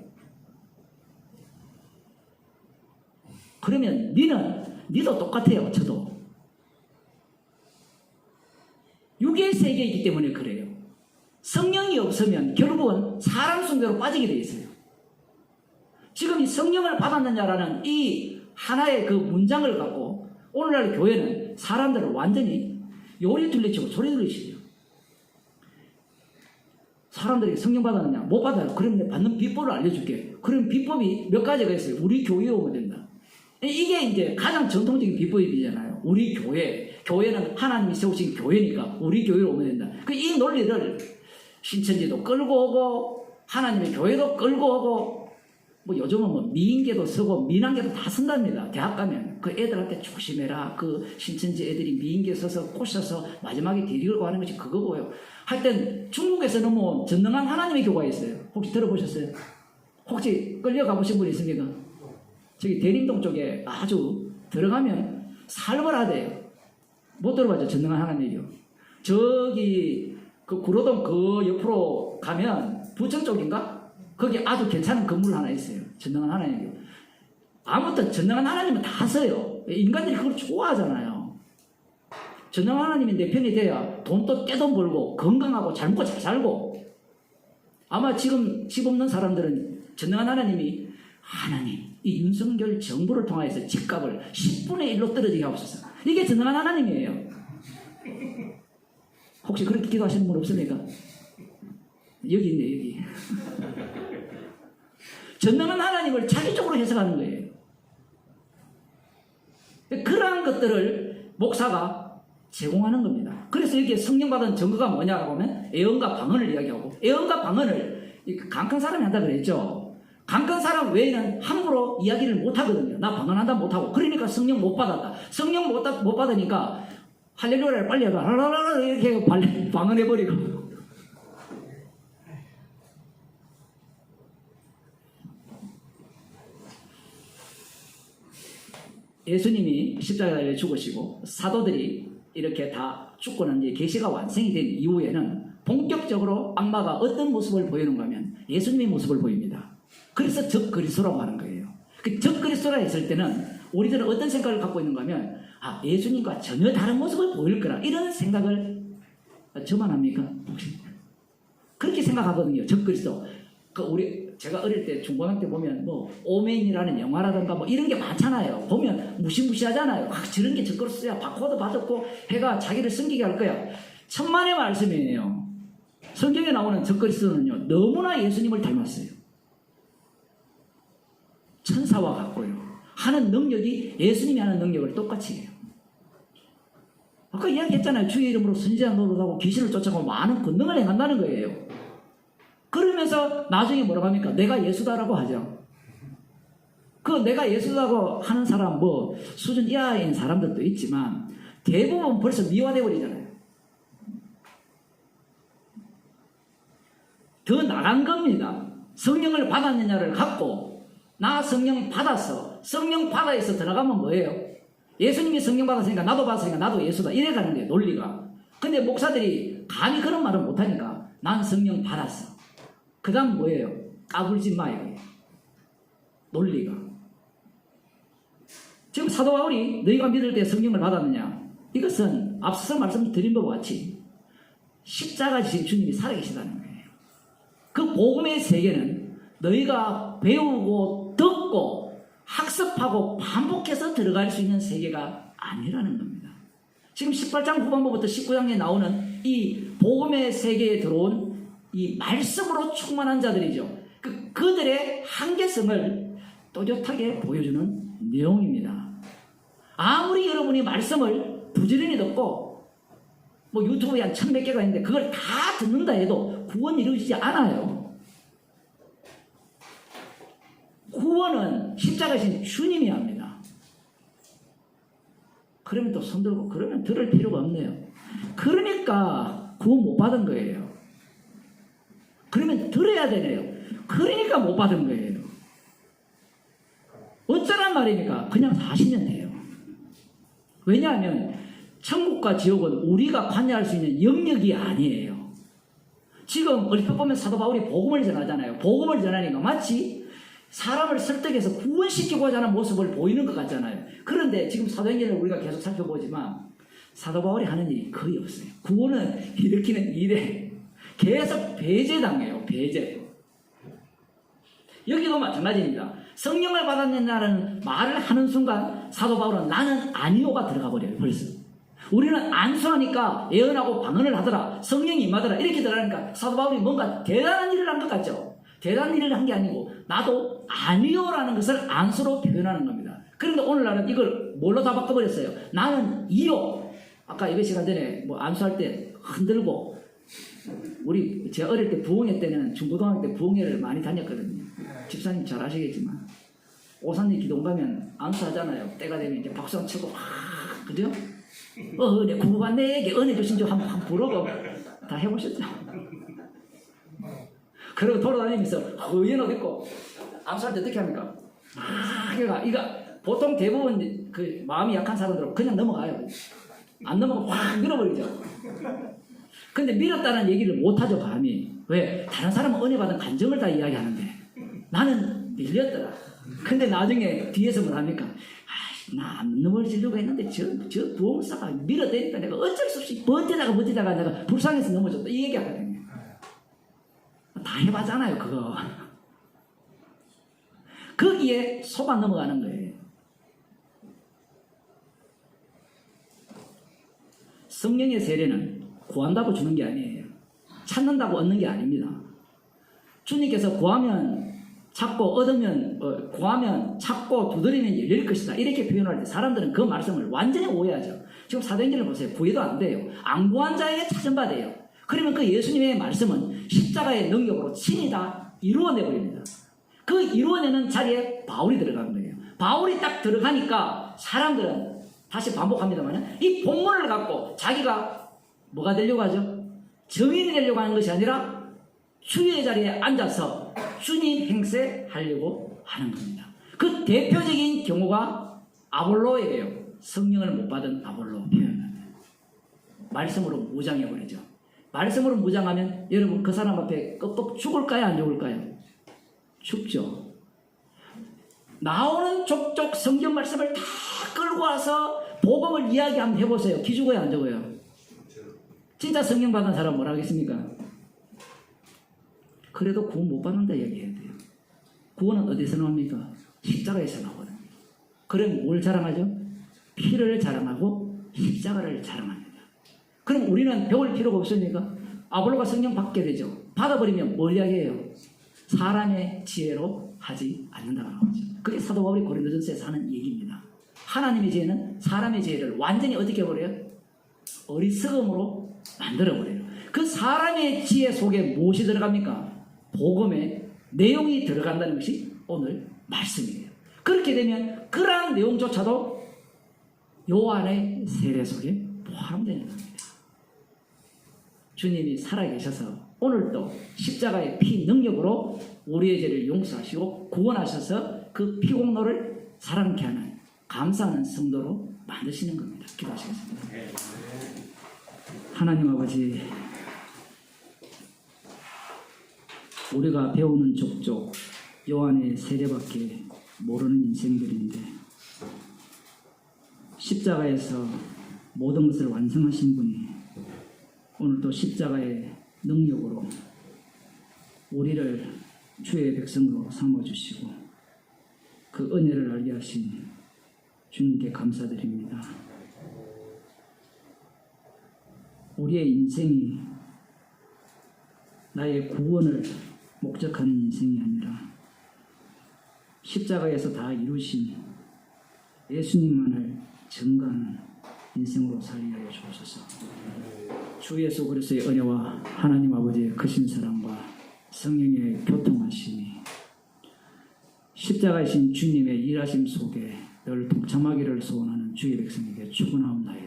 A: 그러면 니도 똑같아요. 저도 육의 세계이기 때문에 그래요. 성령이 없으면 결국은 사람 숭배로 빠지게 돼 있어요. 지금 이 성령을 받았느냐라는 이 하나의 그 문장을 갖고 오늘날 교회는 사람들을 완전히 요리 둘리치고 소리 들리시죠. 사람들이 성령 받았느냐? 못 받아요. 그러면 받는 비법을 알려줄게. 그럼 비법이 몇 가지가 있어요. 우리 교회에 오면 된다. 이게 이제 가장 전통적인 비법이잖아요. 우리 교회는 하나님이 세우신 교회니까 우리 교회로 오면 된다. 이 논리를 신천지도 끌고 오고 하나님의 교회도 끌고 오고 뭐 요즘은 뭐 미인계도 쓰고 미남계도 다 쓴답니다. 대학 가면 그 애들한테 조심해라. 그 신천지 애들이 미인계 써서 꼬셔서 마지막에 뒤리고 하는 것이 그거고요. 하여튼 중국에서는 뭐 전능한 하나님의 교가 있어요. 혹시 들어보셨어요? 혹시 끌려가 보신 분 있습니까? 저기 대림동 쪽에 아주 들어가면 살벌하대요. 못 들어봤죠? 전능한 하나님의 교. 저기 그 구로동 그 옆으로 가면 부천 쪽인가? 거기 아주 괜찮은 건물 하나 있어요. 전능한 하나님이요. 아무튼 전능한 하나님은 다 써요. 인간들이 그걸 좋아하잖아요. 전능한 하나님이 내 편이 돼야 돈도 떼돈 벌고 건강하고 잘 먹고 잘 살고. 아마 지금 집 없는 사람들은 전능한 하나님이 하나님 이 윤석열 정부를 통해서 집값을 10분의 1로 떨어지게 하옵소서. 이게 전능한 하나님이에요. 혹시 그렇게 기도하시는 분 없습니까? 여기 있네 여기. 전능한 하나님을 자기적으로 해석하는 거예요. 그러한 것들을 목사가 제공하는 겁니다. 그래서 여기에 성령 받은 증거가 뭐냐고 하면 애언과 방언을 이야기하고 애언과 방언을 강큰 사람이 한다 그랬죠. 강큰 사람 외에는 함부로 이야기를 못하거든요. 나 방언한다 못하고. 그러니까 성령 못 받았다. 성령 못 받으니까 할렐루야를 빨리 해봐. 이렇게 방언해버리고. 예수님이 십자가에 죽으시고 사도들이 이렇게 다 죽고 난 뒤에 계시가 완성이 된 이후에는 본격적으로 악마가 어떤 모습을 보이는가 하면 예수님의 모습을 보입니다. 그래서 적그리스도라고 하는 거예요. 그 적그리스도라 했을 때는 우리들은 어떤 생각을 갖고 있는가 하면 예수님과 전혀 다른 모습을 보일 거라 이런 생각을 저만 합니까? 혹시 그렇게 생각하거든요. 적그리스도. 제가 어릴 때 중고등학교 때 보면 뭐 오맨이라는 영화라든가 뭐 이런 게 많잖아요. 보면 무시무시하잖아요. 저런 게 적그리스도야. 바코드 받았고 해가 자기를 섬기게 할 거야. 천만의 말씀이에요. 성경에 나오는 적그리스도는요 너무나 예수님을 닮았어요. 천사와 같고요. 하는 능력이 예수님이 하는 능력을 똑같이 해요. 아까 이야기했잖아요. 주의 이름으로 선지자 노릇하고 귀신을 쫓아가고 많은 권능을 행한다는 거예요. 그러면서 나중에 뭐라고 합니까? 내가 예수다라고 하죠. 그 내가 예수다고 하는 사람 뭐 수준 이하인 사람들도 있지만 대부분 벌써 미화되어 버리잖아요. 더 나간 겁니다. 성령을 받았느냐를 갖고 나 성령 받았어. 성령 받아서 들어가면 뭐예요? 예수님이 성령 받았으니까 나도 받았으니까 나도 예수다. 이래 가는 거예요. 논리가. 근데 목사들이 감히 그런 말을 못하니까 난 성령 받았어. 그 다음 뭐예요? 까불지 마 이거예요. 논리가. 지금 사도 바울이 너희가 믿을 때 성령을 받았느냐? 이것은 앞서 말씀드린 바와 같이 십자가 지신 주님이 살아계시다는 거예요. 그 복음의 세계는 너희가 배우고 듣고 학습하고 반복해서 들어갈 수 있는 세계가 아니라는 겁니다. 지금 18장 후반부부터 19장에 나오는 이 복음의 세계에 들어온 이 말씀으로 충만한 자들이죠. 그들의 한계성을 또렷하게 보여주는 내용입니다. 아무리 여러분이 말씀을 부지런히 듣고 뭐 유튜브에 한 1,100 개가 있는데 그걸 다 듣는다 해도 구원이 이루어지지 않아요. 구원은 십자가이신 주님이 합니다. 그러면 또 손들고 그러면 들을 필요가 없네요. 그러니까 구원 못 받은 거예요. 그러면 들어야 되네요. 그러니까 못 받은 거예요. 어쩌란 말입니까? 그냥 사시면 돼요. 왜냐하면 천국과 지옥은 우리가 관여할 수 있는 영역이 아니에요. 지금 얼핏 보면 사도 바울이 복음을 전하잖아요. 복음을 전하니까 마치 사람을 설득해서 구원시키고자 하는 모습을 보이는 것 같잖아요. 그런데 지금 사도행전을 우리가 계속 살펴보지만 사도 바울이 하는 일이 거의 없어요. 구원을 일으키는 일에 계속 배제당해요. 배제. 여기도 마찬가지입니다. 성령을 받았느냐는 말을 하는 순간 사도 바울은 나는 아니오가 들어가 버려요. 벌써. 우리는 안수하니까 예언하고 방언을 하더라. 성령이 임하더라. 이렇게 들어가니까 사도 바울이 뭔가 대단한 일을 한 것 같죠. 대단한 일을 한 게 아니고 나도 아니오라는 것을 안수로 표현하는 겁니다. 그런데 오늘날은 이걸 뭘로 다 바꿔버렸어요. 나는 이오. 아까 예배 시간 전에 뭐 안수할 때 흔들고 제 어릴 때 부흥회 때는 중고등학교 때 부흥회를 많이 다녔거든요. 집사님 잘 아시겠지만 오산리 기도원 가면 안수하잖아요. 때가 되면 이제 박수 안 치고 그죠? 내 구부가 내게 은혜 주신 줄 한번 부르고 다 해보셨죠? 그리고 돌아다니면서 의연 옷 입고 안수할 때 어떻게 합니까? 이거 보통 대부분 그 마음이 약한 사람들은 그냥 넘어가요. 안 넘어가고 확 밀어버리죠. 근데 밀었다는 얘기를 못하죠, 감히. 왜? 다른 사람은 은혜 받은 간증을 다 이야기하는데 나는 밀렸더라. 근데 나중에 뒤에서 뭘 합니까? 나 안 넘어지려고 했는데 저 부흥사가 밀어대니까 내가 어쩔 수 없이 버티다가 내가 불쌍해서 넘어졌다. 이 얘기 하거든요. 다 해봤잖아요, 그거. 거기에 속아 넘어가는 거예요. 성령의 세례는 구한다고 주는 게 아니에요. 찾는다고 얻는 게 아닙니다. 주님께서 구하면 찾고 얻으면 구하면 찾고 두드리면 열릴 것이다. 이렇게 표현할 때 사람들은 그 말씀을 완전히 오해하죠. 지금 사도행전을 보세요. 구해도 안 돼요. 안 구한 자에게 찾은 바 돼요. 그러면 그 예수님의 말씀은 십자가의 능력으로 친히 다 이루어내버립니다. 그 이루어내는 자리에 바울이 들어간 거예요. 바울이 딱 들어가니까 사람들은 다시 반복합니다만 이 본문을 갖고 자기가 뭐가 되려고 하죠? 증인이 되려고 하는 것이 아니라 주의 자리에 앉아서 주님 행세하려고 하는 겁니다. 그 대표적인 경우가 아볼로예요. 성령을 못 받은 아볼로 표현합니다. 말씀으로 무장해버리죠. 말씀으로 무장하면 여러분 그 사람 앞에 꺽꺽 죽을까요? 안 죽을까요? 죽죠. 나오는 족족 성경 말씀을 다 끌고 와서 복음을 이야기 한번 해보세요. 기죽어요? 안 죽어요? 진짜 성령 받은 사람 뭐라 하겠습니까? 그래도 구원 못 받는다 얘기해야 돼요. 구원은 어디서 나옵니까? 십자가에서 나오거든요. 그럼 뭘 자랑하죠? 피를 자랑하고 십자가를 자랑합니다. 그럼 우리는 배울 필요가 없습니까? 아볼로가 성령 받게 되죠. 받아버리면 뭘 이야기해요? 사람의 지혜로 하지 않는다고 나오죠. 그게 사도 바울이 고린도전서에서 하는 얘기입니다. 하나님의 지혜는 사람의 지혜를 완전히 어떻게 해버려요? 어리석음으로 만들어버려요. 그 사람의 지혜 속에 무엇이 들어갑니까? 복음의 내용이 들어간다는 것이 오늘 말씀이에요. 그렇게 되면 그러한 내용조차도 요한의 세례 속에 포함되는 겁니다. 주님이 살아계셔서 오늘도 십자가의 피 능력으로 우리의 죄를 용서하시고 구원하셔서 그 피공로를 사랑케 하는 감사하는 성도로 만드시는 겁니다. 기도하시겠습니다. 하나님 아버지, 우리가 배우는 족족 요한의 세례밖에 모르는 인생들인데 십자가에서 모든 것을 완성하신 분이 오늘도 십자가의 능력으로 우리를 주의 백성으로 삼아주시고 그 은혜를 알게 하신 주님께 감사드립니다. 우리의 인생이 나의 구원을 목적하는 인생이 아니라 십자가에서 다 이루신 예수님만을 증거하는 인생으로 살게 하여 주옵소서. 주 예수 그리스도의 은혜와 하나님 아버지의 크신 사랑과 성령의 교통하심이 십자가이신 주님의 일하심 속에 늘 동참하기를 소원하는 주의 백성에게 축원하옵나이다.